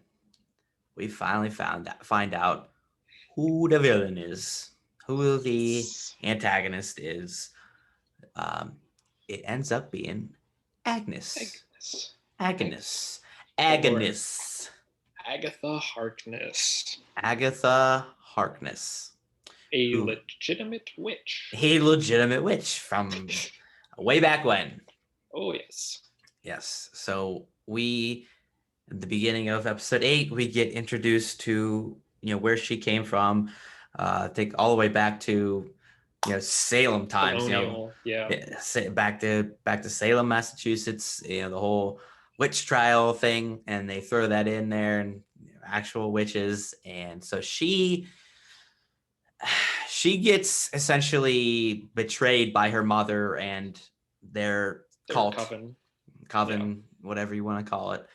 we finally find out who the villain is, who the antagonist is. It ends up being Agnes. Agatha Harkness.
A legitimate witch
from way back when.
Oh, yes.
Yes. So at the beginning of episode 8, we get introduced to, where she came from. Take all the way back to, Salem times, back to Salem, Massachusetts, the whole witch trial thing. And they throw that in there and actual witches. And so she gets essentially betrayed by her mother and their cult, coven, whatever you want to call it.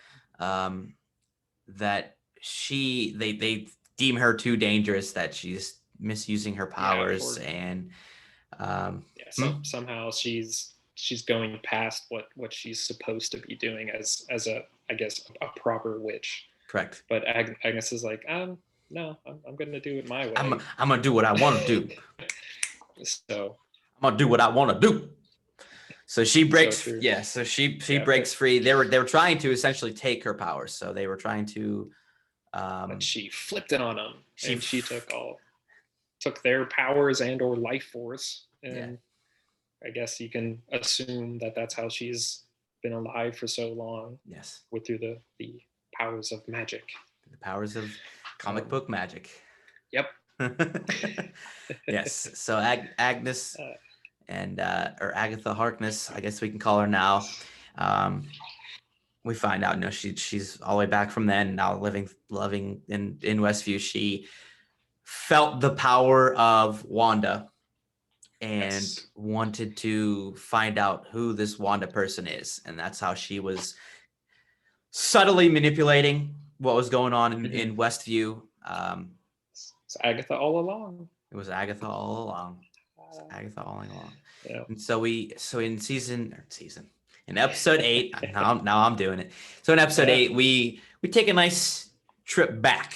That they deem her too dangerous, that she's misusing her powers, and
somehow she's going past what she's supposed to be doing as a proper witch.
Correct.
But Agnes is like, no, I'm going to do it my way.
I'm going to do what I want to do.
So
I'm going to do what I want to do. So she breaks. So she breaks free. They were trying to essentially take her powers. So they were trying to.
But she flipped it on them. She took their powers and or life force, and I guess you can assume that that's how she's been alive for so long.
Yes.
Through the powers of magic.
The powers of comic book magic.
Yep.
Yes. So Agnes and or Agatha Harkness, I guess we can call her now. We find out, she's all the way back from then, now loving in Westview. She felt the power of Wanda and wanted to find out who this Wanda person is. And that's how she was subtly manipulating what was going on in Westview.
It's Agatha all along.
It was Agatha all along.
Yeah.
And so in episode 8, now I'm doing it. So in episode 8, we take a nice trip back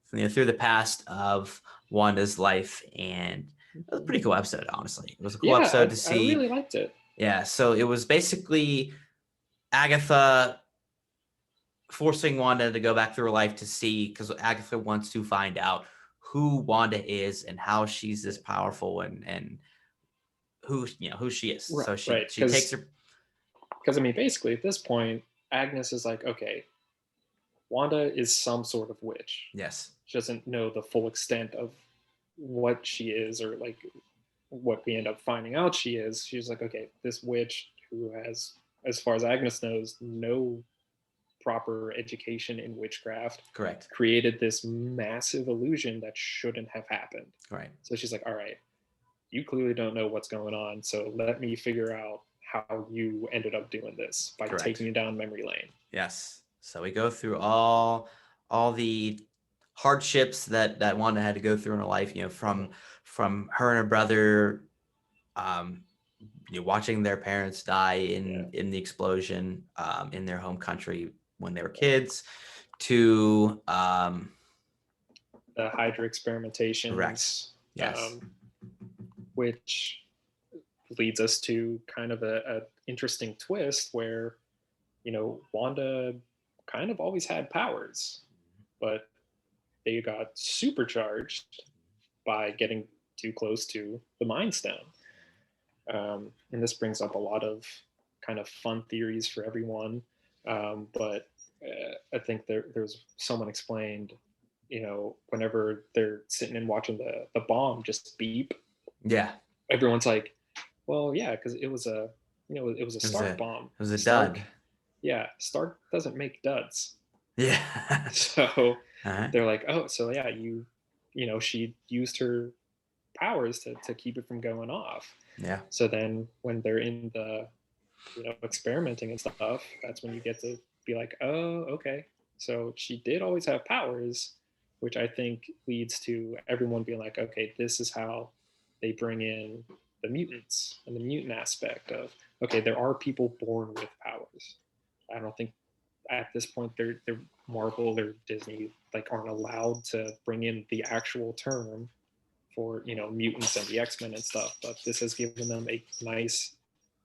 through the past of Wanda's life, and it was a pretty cool episode. Honestly, it was a cool
Yeah,
episode to
I
see.
really liked it.
Yeah, so it was basically Agatha forcing Wanda to go back through her life to see, because Agatha wants to find out who Wanda is and how she's this powerful, and who she is.
Right,
So she
right.
takes her.
Because I mean, basically at this point, Agnes is like, okay, Wanda is some sort of witch.
Yes.
She doesn't know the full extent of what she is, or like what we end up finding out she is. She's like, okay, this witch who has, as far as Agnes knows, no proper education in witchcraft,
Correct.
created this massive illusion that shouldn't have happened.
Right.
So she's like, all right, you clearly don't know what's going on, so let me figure out how you ended up doing this by
Correct.
taking you down memory lane.
Yes. So we go through all the hardships that Wanda had to go through in her life, from her and her brother, watching their parents die in the explosion in their home country when they were kids, to
The Hydra experimentations.
Correct. Yes.
Which leads us to kind of a interesting twist where, Wanda kind of always had powers, but they got supercharged by getting too close to the Mind Stone. And this brings up a lot of kind of fun theories for everyone. But I think there's someone explained, whenever they're sitting and watching the bomb just beep.
Yeah.
Everyone's like, well, yeah, because it was a Stark bomb.
It was a
Stark,
dud.
Yeah, Stark doesn't make duds.
Yeah.
So
Uh-huh.
they're like, oh, so yeah, she used her powers to keep it from going off.
Yeah.
So then when they're in the, experimenting and stuff, that's when you get to be like, oh, okay. So she did always have powers, which I think leads to everyone being like, okay, this is how they bring in the mutants and the mutant aspect of, okay, there are people born with powers. I don't think at this point they're Marvel or Disney aren't allowed to bring in the actual term for mutants and the X-Men and stuff, but this has given them a nice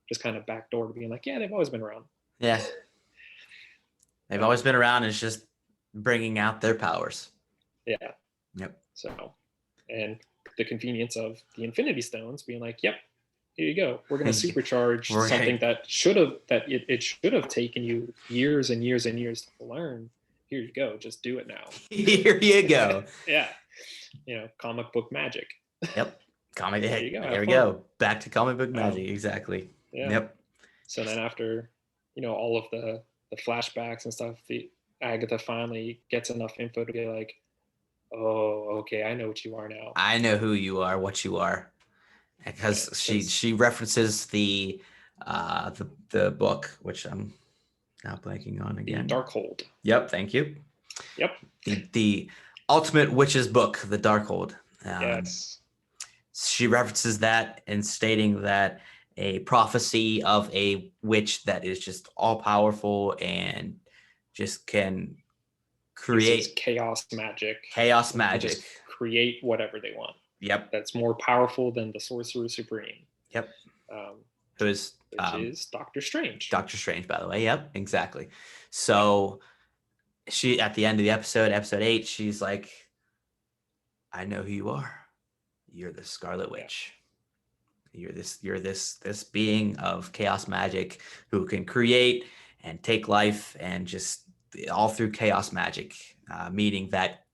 just kind of backdoor to being like, yeah, they've always been around.
Yeah. They've always been around. It's just bringing out their powers.
Yeah.
Yep.
So, and the convenience of the Infinity Stones being like, yep, here you go. We're going to supercharge something that should have taken you years and years and years to learn. Here you go. Just do it now.
Here you go.
Yeah. Comic book magic.
Yep. Comic.
There you go.
There we go. Back to comic book magic. Exactly.
Yeah.
Yep.
So then after, all of the flashbacks and stuff, Agatha finally gets enough info to be like, oh, okay, I know what you are now.
I know who you are, what you are. Because she references the book, which I'm now blanking on again.
The Darkhold.
Yep, thank you.
Yep.
The Ultimate Witch's Book, the Darkhold.
Yes.
She references that and stating that a prophecy of a witch that is just all powerful and just can create
chaos magic.
Chaos magic.
Just create whatever they want.
Yep.
That's more powerful than the Sorcerer Supreme.
Yep. Who is
which is Doctor Strange.
Doctor Strange, by the way. Yep, exactly. So she, at the end of the episode 8, she's like, I know who you are. You're the Scarlet Witch. You're this being of chaos magic who can create and take life and just all through chaos magic, meaning that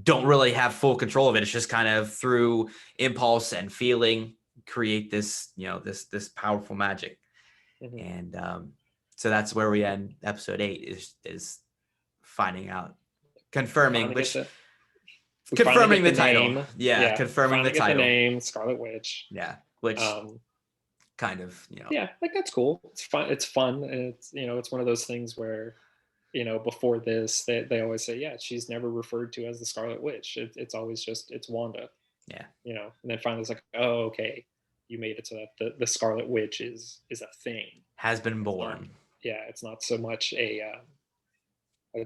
don't really have full control of it. It's just kind of through impulse and feeling create this, this powerful magic. Mm-hmm. And so that's where we end episode 8 is finding out, confirming confirming the title. Name. Yeah, confirming the title.
The name Scarlet Witch.
Yeah, which kind of,
Yeah, that's cool. It's fun. It's fun. And it's, it's one of those things where, before this, they always say, yeah, she's never referred to as the Scarlet Witch. It's always just, it's Wanda.
Yeah.
And then finally it's like, oh, okay, you made it so that the Scarlet Witch is a thing.
Has been born.
It's not so much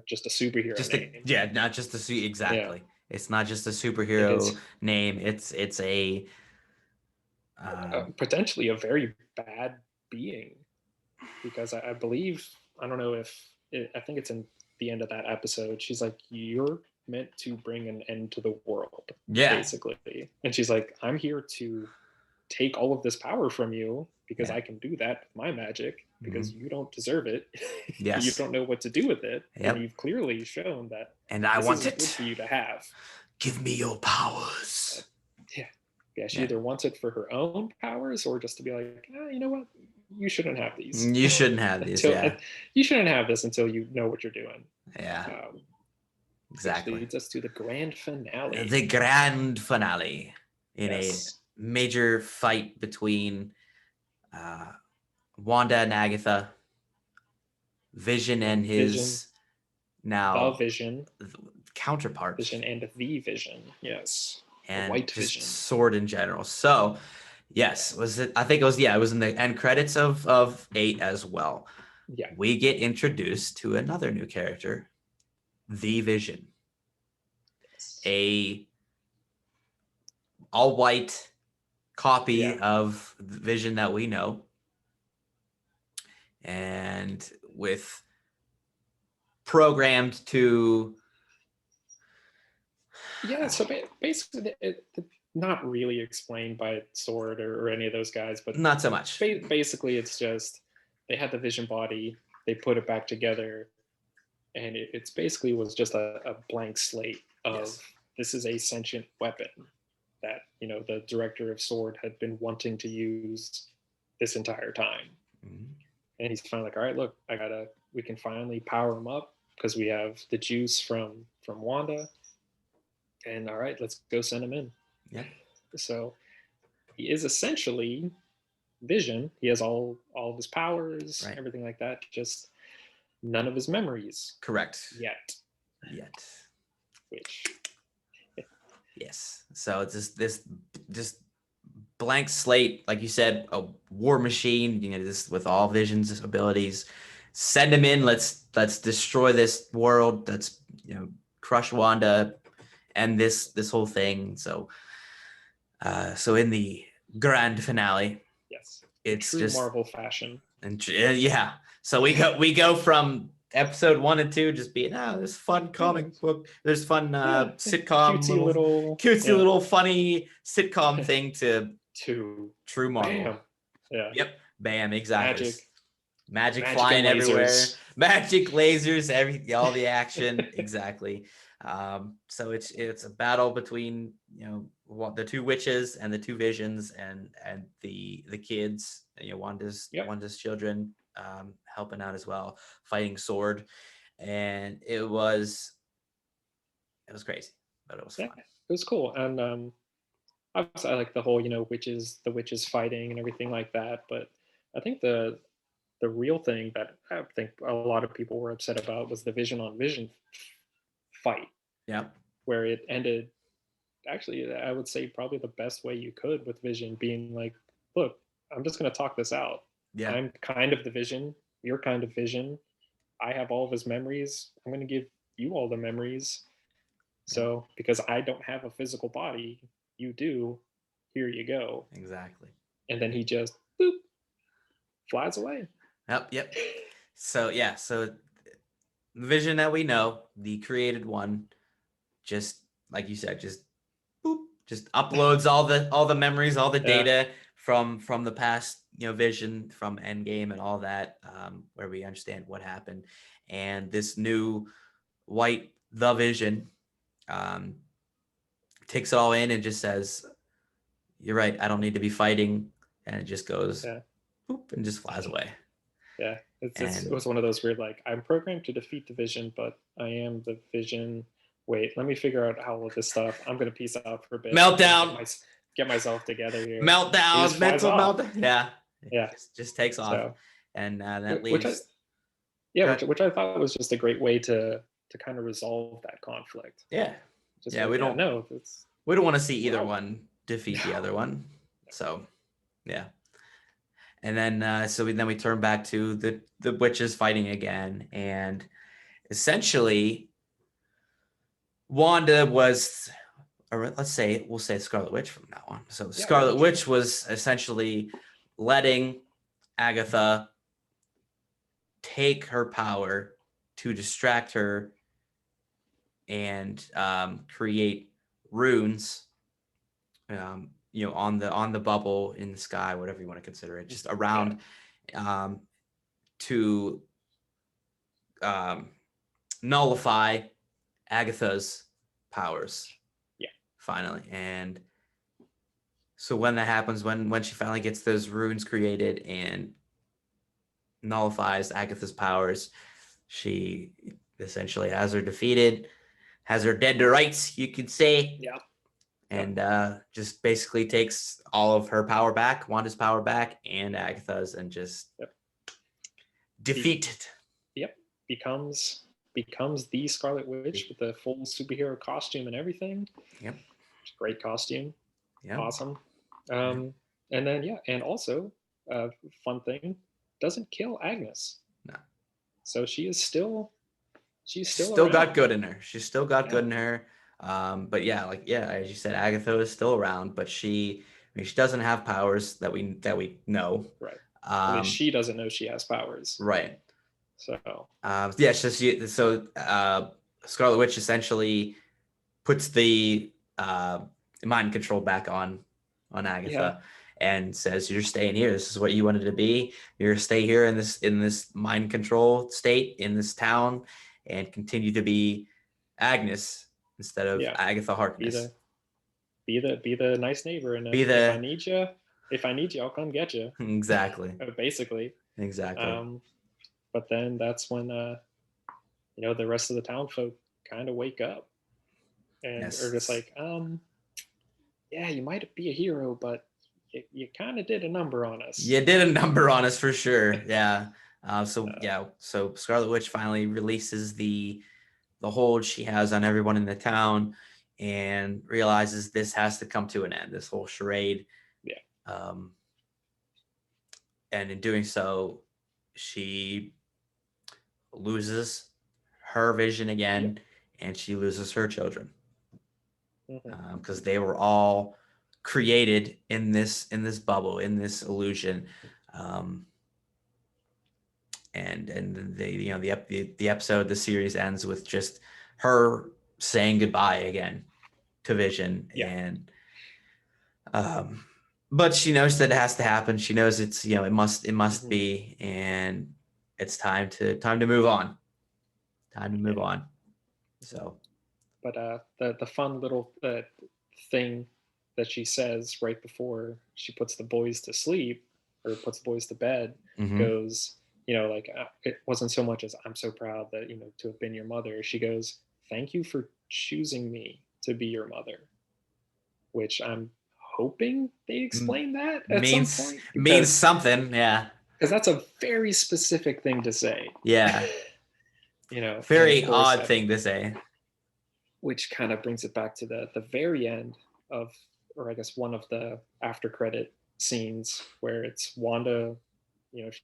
just a superhero name.
Not just a exactly. It's not just a
It
superhero
is
name. It's a
potentially a very bad being, because I believe, I don't know if I think it's in the end of that episode. She's like, "You're meant to bring an end to the world,"
yeah,
basically, and she's like, "I'm here to take all of this power from you because
yeah.
I can do that with my magic
Mhm.
because you don't deserve it. You
Yes.
don't know what to do with it, and
Yep.
you've clearly shown that
And I
this
want
isn't good
it.
for you to have."
Give me your
Uh,
powers.
yeah, yeah. She
Yeah.
either wants it for her own powers or just to be like, you know what, you shouldn't have these
You shouldn't have these.
until
Yeah.
you shouldn't have this until you know what you're doing.
Yeah.
Um, which
Exactly.
leads us to the grand finale.
The grand finale in a
Yes,
major fight between uh, Wanda and Agatha, Vision and
and Vision,
his
the
now
Vision,
counterpart,
Vision and the Vision. Yes, the
and
White
just
Vision.
Sword in general. So, yes, was it? I think it was. Yeah, it was in the end credits of 8 as well.
Yeah.
We get introduced to another new character, the Vision,
Yes.
a all white copy
Yeah.
of the Vision that we know, and with programmed to
Yeah. So basically, not really explained by Sword or any of those guys, but
not so much.
basically, it's just they had the Vision body, they put it back together, and it's basically was just a blank slate of
Yes.
this is a sentient weapon that the director of Sword had been wanting to use this entire time.
Mhm.
And he's finally like, all right, look, we can finally power him up because we have the juice from Wanda, and all right, let's go send him in.
Yeah.
So he is essentially Vision. He has all of his powers,
Right.
everything like that, just none of his memories
Correct.
yet.
Yet.
Which
Yes. So it's just blank slate, like you said, a war machine. Just with all Vision's abilities, send him in. Let's destroy this world. Let's crush Wanda, and this whole thing. So so in the grand finale,
yes,
it's
true
just
Marvel fashion.
and yeah. So we go from episode 1 and 2 just being this fun comic book, there's fun sitcom,
Cutesy
little
little,
cutesy
yeah,
little funny sitcom thing to
to
true Marvel.
bam, yeah,
Yep. Bam. Exactly.
magic,
Magic
magic and
flying everywhere.
lasers.
Magic lasers. All the action. Exactly. So it's a battle between the two witches and the two Visions and the kids. Wanda's
Yep.
Wanda's children helping out as well, fighting Sword, and it was crazy, but it was
Yeah,
fun.
it was cool. And obviously I like the whole the witches fighting and everything like that. But I think the real thing that I think a lot of people were upset about was the Vision on Vision fight,
Yeah.
where it ended. Actually, I would say probably the best way you could, with Vision being like, "Look, I'm just going to talk this out.
Yeah.
I'm kind of the Vision. You're kind of Vision. I have all of his memories. I'm going to give you all the memories.
Yeah.
So because I don't have a physical body, you do. Here you go."
Exactly.
And then he just boop flies away.
Yep. So yeah. So the Vision that we know, the created one, just like you said, just boop, just uploads all the memories, all the
Yeah.
data from the past, Vision from Endgame and all that, where we understand what happened, and this new white the Vision um, takes it all in and just says, "You're right. I don't need to be fighting," and it just goes
Yeah.
boop and just flies away.
Yeah. It
And
was one of those weird, like, I'm programmed to defeat the Vision, but I am the Vision. Wait, let me figure out how all this stuff. I'm gonna peace out for a bit.
meltdown,
Get myself together here. He just
meltdown,
flies
mental
off.
meltdown. Yeah,
Yeah.
just takes off,
So
and that
which I
leaves.
yeah,
Good.
which I thought was just a great way to kind of resolve that conflict.
Yeah,
Just
yeah.
like, yeah, no, it's
We don't want to see either
wow.
one defeat the
No.
other one. So, yeah. And then so we turn back to the witches fighting again, and essentially Wanda was, or we'll say Scarlet Witch from now on. So
Yeah,
Scarlet
Witch.
Witch was essentially letting Agatha take her power to distract her and create runes, on the bubble in the sky, whatever you want to consider it, just around, to nullify Agatha's powers.
Yeah.
Finally. And so when that happens, when she finally gets those runes created and nullifies Agatha's powers, she essentially has her defeated, has her dead to rights, you could say.
Yeah.
And just basically takes all of her power back, Wanda's power back, and Agatha's, and just defeated.
Yep. Becomes the Scarlet Witch with the full superhero costume and everything.
Yep.
Great costume.
Yeah.
Awesome. And then and also fun thing, doesn't kill Agnes.
No.
So she's still
got good in her. She's still got good in her. But as you said, Agatha is still around, but she doesn't have powers that we know.
Right. At least she doesn't know she has powers.
Right.
So
Scarlet Witch essentially puts the mind control back on Agatha, and says, "You're staying here. This is what you wanted to be. You're gonna stay here in this mind control state in this town, and continue to be Agnes instead of Agatha Harkness.
Be the nice neighbor, and if I need you, I'll come get you."
Exactly.
Basically.
Exactly.
But then that's when the rest of the town folk kind of wake up and are just like, you might be a hero, but you kind of did a number on us.
You did a number on us for sure. Yeah. So Scarlet Witch finally releases the hold she has on everyone in the town, and realizes this has to come to an end, this whole charade.
Yeah.
And in doing so, she loses her vision again, and she loses her children, because they were all created in this bubble, in this illusion. And the episode, the series ends with just her saying goodbye again to Vision. And but she knows that it has to happen. She knows it's it must be, and it's time to move on. Time to move on. So,
but the fun little thing that she says right before she puts the boys to sleep, or puts the boys to bed, goes, it wasn't so much as, "I'm so proud that to have been your mother." She goes, "Thank you for choosing me to be your mother," which I'm hoping they explain that at some point.
Means something, yeah.
Because that's a very specific thing to say.
Yeah. Very odd thing to say.
Which kind of brings it back to the very end of, or I guess one of the after credit scenes, where it's Wanda,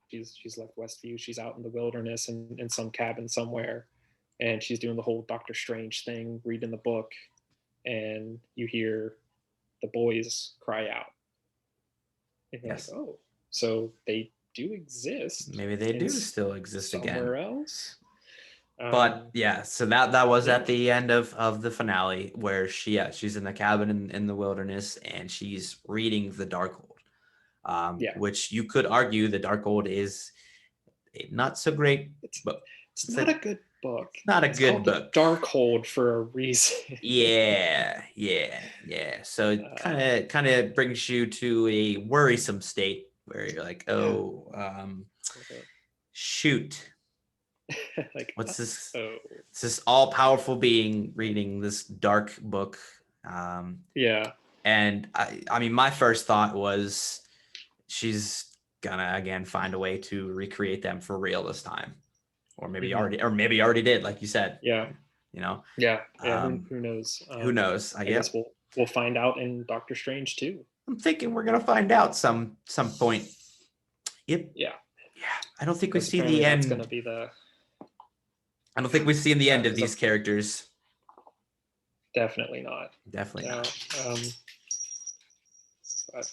she's left Westview, she's out in the wilderness in some cabin somewhere, and she's doing the whole Doctor Strange thing, reading the book, and you hear the boys cry out. And you're like, oh, so they do exist.
Maybe they do still exist
somewhere
again.
else.
But so that was at the end of the finale, where she's in the cabin in the wilderness, and she's reading the Darkhold, which you could argue the Darkhold is a not so great book.
It's not a good book.
Not a good book.
Darkhold for a reason.
Yeah. So it kind of brings you to a worrisome state where you're like, shoot.
Like,
what's this? It's this all-powerful being reading this dark book. And I mean, my first thought was, she's gonna again find a way to recreate them for real this time, or maybe already did, like you said.
Who knows?
Who knows? I guess
we'll find out in Doctor Strange too.
I'm thinking we're gonna find out some point. Yep.
Yeah.
I don't think we see the end.
That's gonna be the.
I don't think we've seen the end of these characters.
definitely not.
Definitely
No.
not.
But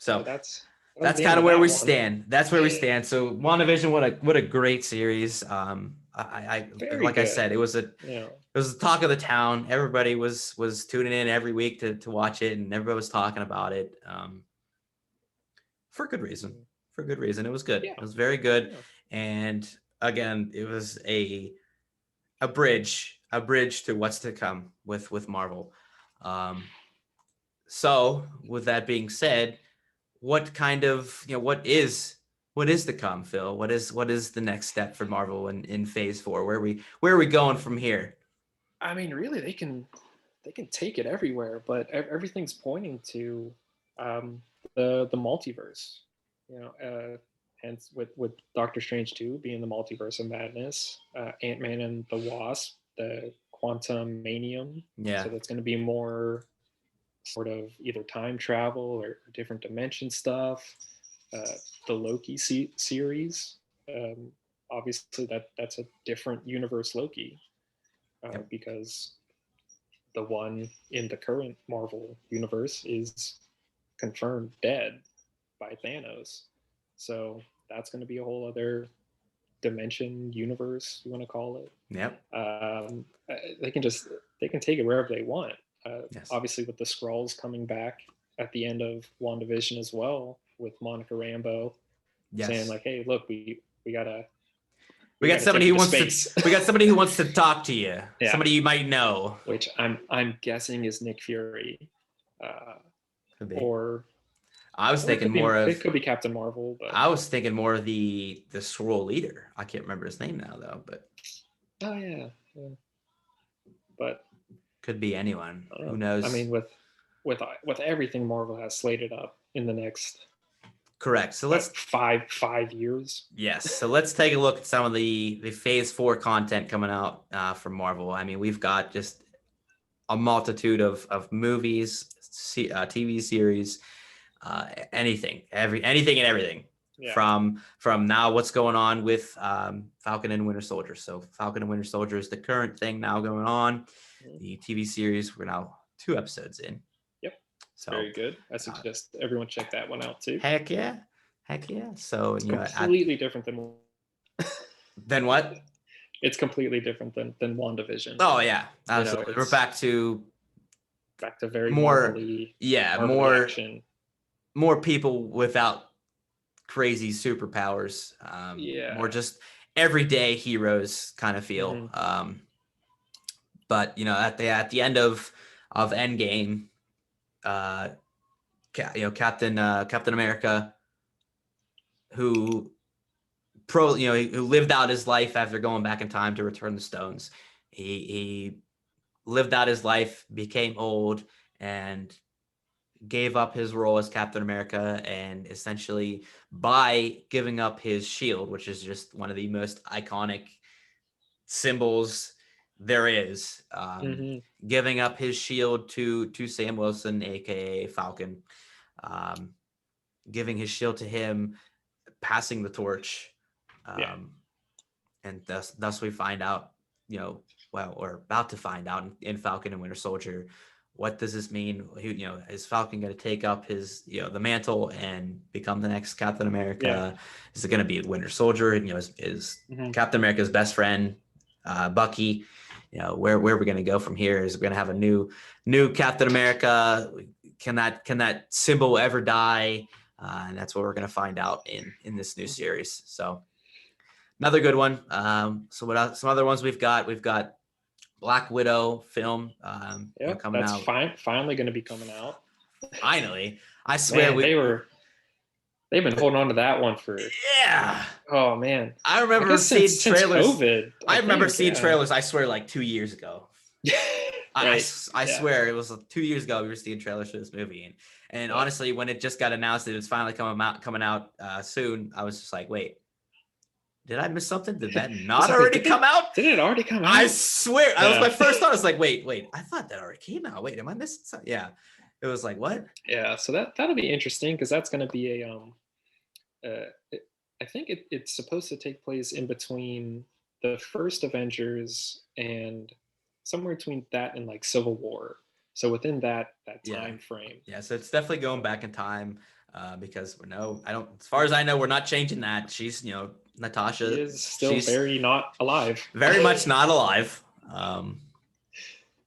So
that's
that's
the end
kind of
of
where
that
we
one.
stand. That's where we stand. So WandaVision, what a great series. I
Very
like I
good.
said, it was the talk of the town. Everybody was tuning in every week to watch it, and everybody was talking about it. For good reason. For good reason. It was good.
Yeah.
It was very good.
Yeah.
And again, it was a bridge to what's to come with Marvel. So with that being said, what kind of what is to come, Phil? What is the next step for Marvel in phase 4? Where are we going from here?
I mean, really, they can take it everywhere, but everything's pointing to the multiverse. Hence with Doctor Strange 2 being the multiverse of madness, Ant-Man and the Wasp, the Quantum Manium.
Yeah.
So that's going to be more sort of either time travel or different dimension stuff. The Loki series, obviously that's a different universe Loki,
Yep.
because the one in the current Marvel universe is confirmed dead by Thanos. So that's going to be a whole other dimension, universe, you want to call it.
Yep.
They can take it wherever they want.
Yes.
Obviously, with the Skrulls coming back at the end of WandaVision as well, with Monica Rambeau saying like, "Hey, look, we got
somebody who wants to we got somebody who wants to talk to you. Yeah. Somebody you might know."
Which I'm guessing is Nick Fury.
Could be.
Or
I was thinking more of
it could be Captain Marvel, but
I was thinking more of the Skrull leader. I can't remember his name now though, but
yeah. But
could be anyone. Who knows?
I mean, with everything Marvel has slated up in the next
correct. So let's
5 years.
Yes. So let's take a look at some of the phase 4 content coming out from Marvel. I mean, we've got just a multitude of movies, TV series, anything and everything. Yeah. From now what's going on with Falcon and Winter Soldier. So Falcon and Winter Soldier is the current thing now going on. Mm-hmm. The TV series, we're now 2 episodes in.
Yep. So very good. I suggest everyone check that one out too.
Heck yeah. So
it's completely different
than what?
It's completely different than WandaVision.
Oh yeah, absolutely. We're back to
very
more
Marvel-y,
more
action.
More people without crazy superpowers. More just everyday heroes kind of feel. Mm-hmm. But at the end of Endgame, Captain America, who lived out his life after going back in time to return the stones. He lived out his life, became old, and gave up his role as Captain America, and essentially by giving up his shield, which is just one of the most iconic symbols there is, giving up his shield to Sam Wilson, aka Falcon, giving his shield to him, passing the torch, and thus we find out, we're about to find out in Falcon and Winter Soldier, what does this mean? Is Falcon going to take up his, the mantle and become the next Captain America? Yeah. Is it going to be Winter Soldier? Is Captain America's best friend, Bucky? Where are we going to go from here? Is it going to have a new Captain America? Can that symbol ever die? And that's what we're going to find out in this new series. So another good one. So what else? Some other ones we've got Black Widow film coming out.
That's finally going to be coming out.
Finally. I swear.
Man, they've been holding on to that one for...
Yeah.
Oh, man.
I remember seeing trailers.
COVID,
I remember seeing trailers, I swear, like 2 years ago. I swear it was 2 years ago we were seeing trailers for this movie. And honestly, when it just got announced that it was finally coming out soon, I was just like, wait. Did I miss something? Did that not already come out?
Did it already come out?
I swear. That was my first thought. I was like, wait. I thought that already came out. Wait, am I missing something? Yeah. It was like, what?
Yeah. So that'll be interesting because that's going to be I think it's supposed to take place in between the first Avengers and somewhere between that and like Civil War. So within that
Yeah.
time frame.
Yeah, so it's definitely going back in time, because I don't, as far as I know, we're not changing that. She's, Natasha.
She is still
She's
very not alive.
very much not alive.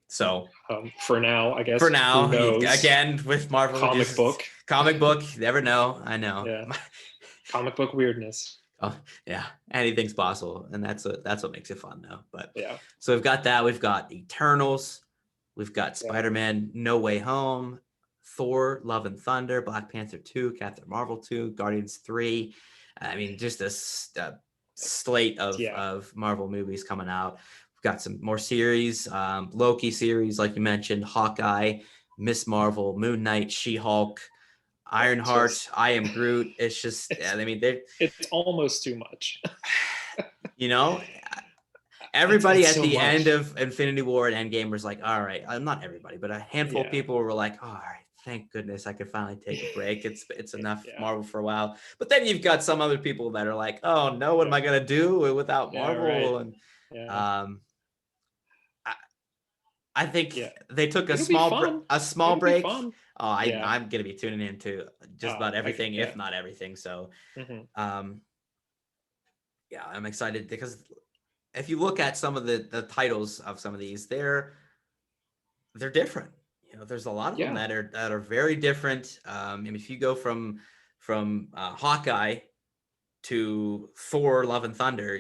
So
For now, I guess.
for now,
who knows?
again with Marvel,
Comic book.
comic book. You never know. I know.
Yeah. Comic book weirdness.
Oh, yeah, anything's possible, and that's what makes it fun, though. But
Yeah.
so we've got that. We've got Eternals. We've got
Yeah.
Spider-Man: No Way Home, Thor: Love and Thunder, Black Panther 2, Captain Marvel 2, Guardians 3. I mean, just a slate of Marvel movies coming out. We've got some more series, Loki series, like you mentioned, Hawkeye, Miss Marvel, Moon Knight, She-Hulk, Ironheart, I Am Groot. It's just, I mean,
it's almost too much.
Everybody
it's
at
so
the
much.
end of Infinity War and Endgame was like, all right, not everybody, but a handful of people were like, all right, thank goodness I could finally take a break. It's enough Marvel for a while. But then you've got some other people that are like, oh no, what am I gonna do without Marvel?
Right.
And I think they took a
It'll
small break.
Fun.
Oh, I'm gonna be tuning into just about everything, if not everything. So I'm excited because if you look at some of the titles of some of these, they're different. There's a lot of them that are very different. And if you go from Hawkeye to Thor: Love and Thunder,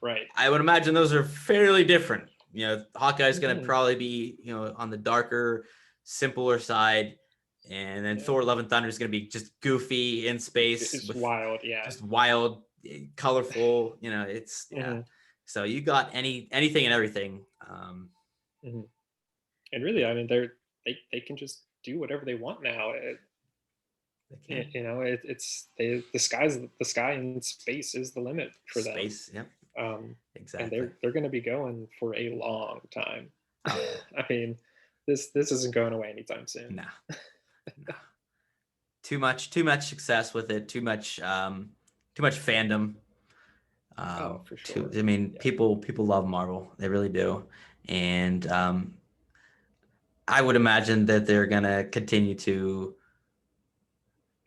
right.
I would imagine those are fairly different. Hawkeye's going to probably be on the darker, simpler side, and then Thor: Love and Thunder is going to be just goofy in space.
It's wild,
just wild, colorful. It's So you got anything and everything.
And really, I mean, they can just do whatever they want now. It's the sky in space is the limit for them.
Space, yeah. Exactly.
And they're going to be going for a long time. Oh, yeah. I mean, this isn't going away anytime soon.
Nah. Too much success with it. Too much fandom.
For sure.
I mean, people love Marvel. They really do. And I would imagine that they're gonna continue to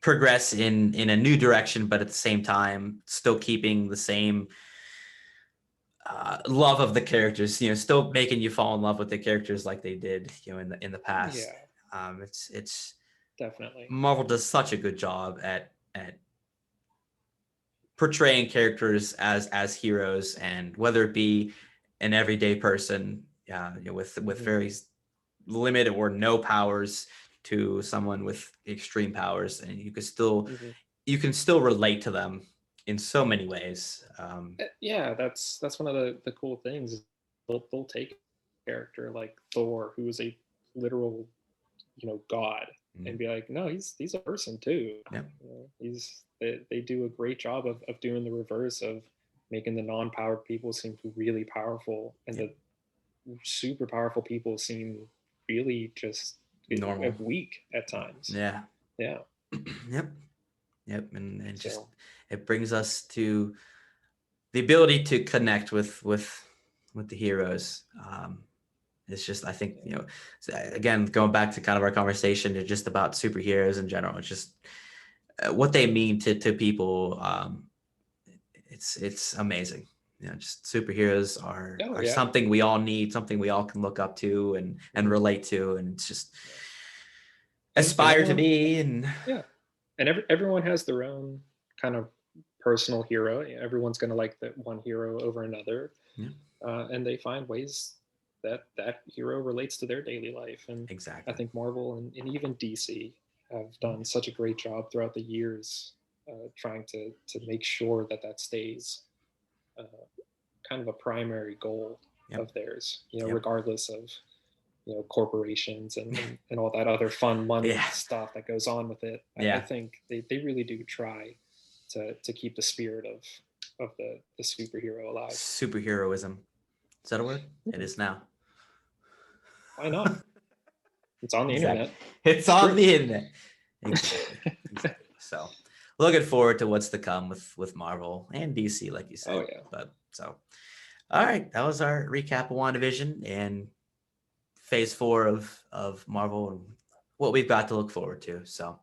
progress in a new direction, but at the same time, still keeping the same love of the characters. Still making you fall in love with the characters like they did, in the past.
Yeah.
It's
definitely,
Marvel does such a good job at portraying characters as heroes, and whether it be an everyday person with very limited or no powers to someone with extreme powers, and you can still relate to them in so many ways.
That's one of the cool things. They'll take a character like Thor, who is a literal god, and be like, no, he's a person too. They do a great job of doing the reverse, of making the non-powered people seem really powerful, and the super powerful people seem really just normal, weak at times.
Yep. And just it brings us to the ability to connect with the heroes. It's just, I think, again, going back to kind of our conversation to just about superheroes in general, it's just what they mean to people. It's amazing. Just superheroes are something we all need, something we all can look up to and relate to, and it's just aspire to be. And
everyone has their own kind of personal hero. Everyone's going to like that one hero over another, and they find ways that hero relates to their daily life. And
exactly,
I think Marvel and even DC have done such a great job throughout the years, trying to make sure that stays kind of a primary goal of theirs, regardless of corporations and all that other fun money stuff that goes on with it. I think they really do try to keep the spirit of the superhero alive.
Superheroism, is that a word? It is now.
Why not? It's on the internet.
It's on the internet. Exactly. So looking forward to what's to come with Marvel and DC, like you said.
Oh yeah.
But so All right, that was our recap of WandaVision and Phase 4 of Marvel and what we've got to look forward to. So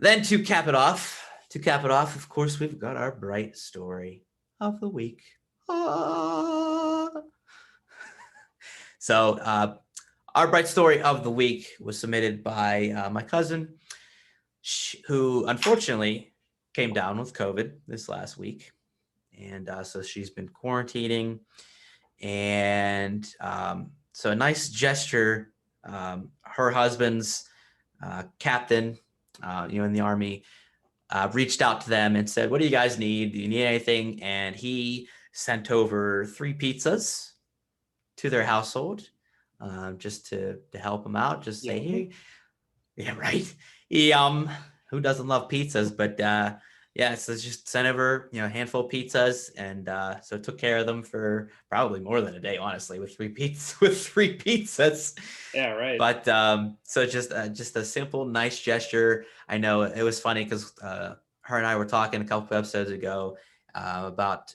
then to cap it off, of course, we've got our bright story of the week. Ah. So our bright story of the week was submitted by my cousin, who unfortunately came down with COVID this last week. And so she's been quarantining. And so a nice gesture, her husband's captain, in the Army, reached out to them and said, what do you guys need? Do you need anything? And he sent over 3 pizzas to their household, just to help them out. Just say, hey, yeah, right. Who doesn't love pizzas? But yeah, so just sent over, a handful of pizzas, and so took care of them for probably more than a day, honestly, with 3 pizzas.
Yeah, right.
But so just a simple, nice gesture. I know it was funny because her and I were talking a couple of episodes ago about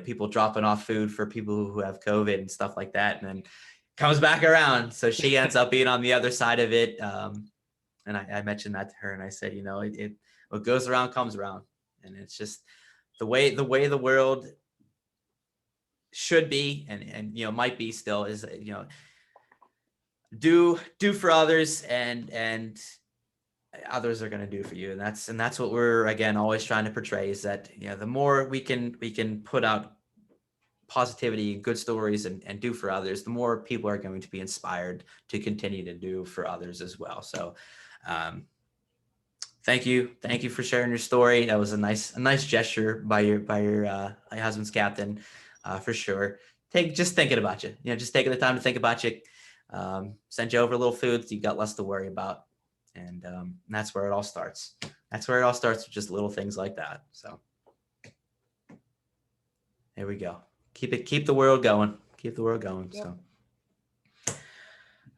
people dropping off food for people who have COVID and stuff like that, and then comes back around. So she ends up being on the other side of it. And I mentioned that to her, and I said, it what goes around comes around, and it's just the way the world should be, and might be still, is do for others, and others are going to do for you, and that's what we're, again, always trying to portray, is that the more we can put out positivity, good stories, and do for others, the more people are going to be inspired to continue to do for others as well. So thank you for sharing your story. That was a nice gesture by your husband's captain, for sure. Just thinking about you, just taking the time to think about you. Send you over a little food so you got less to worry about, and that's where it all starts. With just little things like that. So there we go. Keep the world going. Yep. So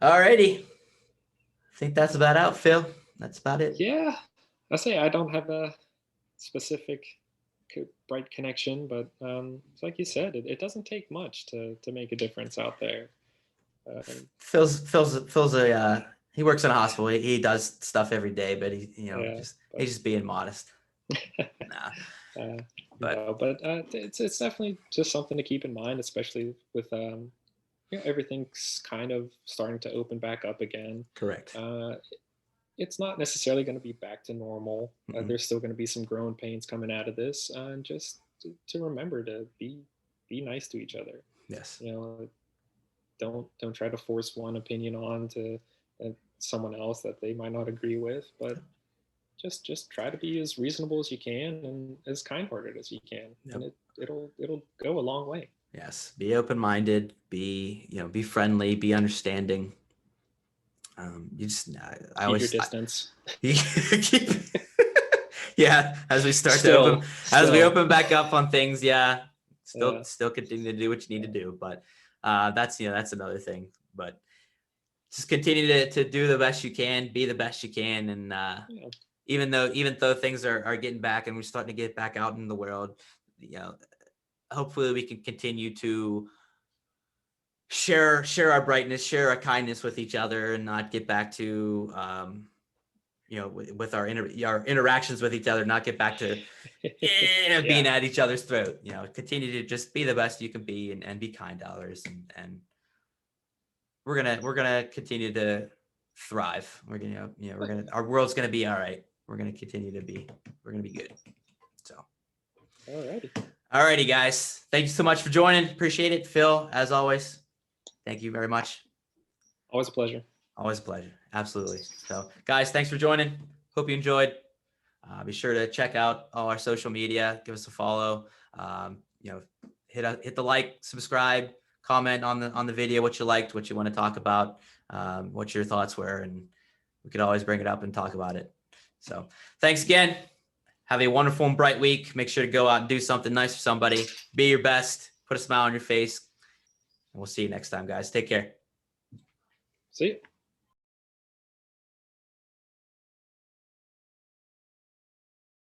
alrighty, I think that's about out, Phil. That's about it.
Yeah, I say I don't have a specific bright connection, but like you said, it doesn't take much to make a difference out there.
Phil's he works in a hospital. He does stuff every day, but he's just being modest. Nah.
But it's definitely just something to keep in mind, especially with everything's kind of starting to open back up again.
Correct.
It's not necessarily going to be back to normal. There's still going to be some growing pains coming out of this, and just to remember to be nice to each other.
Yes.
Don't try to force one opinion on to someone else that they might not agree with, but just try to be as reasonable as you can and as kind-hearted as you can. Yep. And it'll go a long way.
Yes. Be open-minded, be friendly, be understanding. You just, I always
keep your distance.
Yeah. As we start as we open back up on things. Yeah. Still continue to do what you need to do. But that's another thing, but just continue to do the best you can, be the best you can. And even though things are getting back and we're starting to get back out in the world, hopefully we can continue to share our brightness, share our kindness with each other, and not get back to with our interactions with each other, not get back to being at each other's throat. Continue to just be the best you can be, and be kind to others, and we're gonna continue to thrive. Our world's gonna be all right. We're gonna be good. So alrighty guys, thank you so much for joining. Appreciate it. Phil, as always, thank you very much.
Always a pleasure.
Absolutely. So guys, thanks for joining. Hope you enjoyed. Be sure to check out all our social media, give us a follow, hit the like, subscribe, comment on the video, what you liked, what you want to talk about, what your thoughts were, and we could always bring it up and talk about it. So thanks again. Have a wonderful and bright week. Make sure to go out and do something nice for somebody. Be your best. Put a smile on your face. And we'll see you next time, guys. Take care.
See you.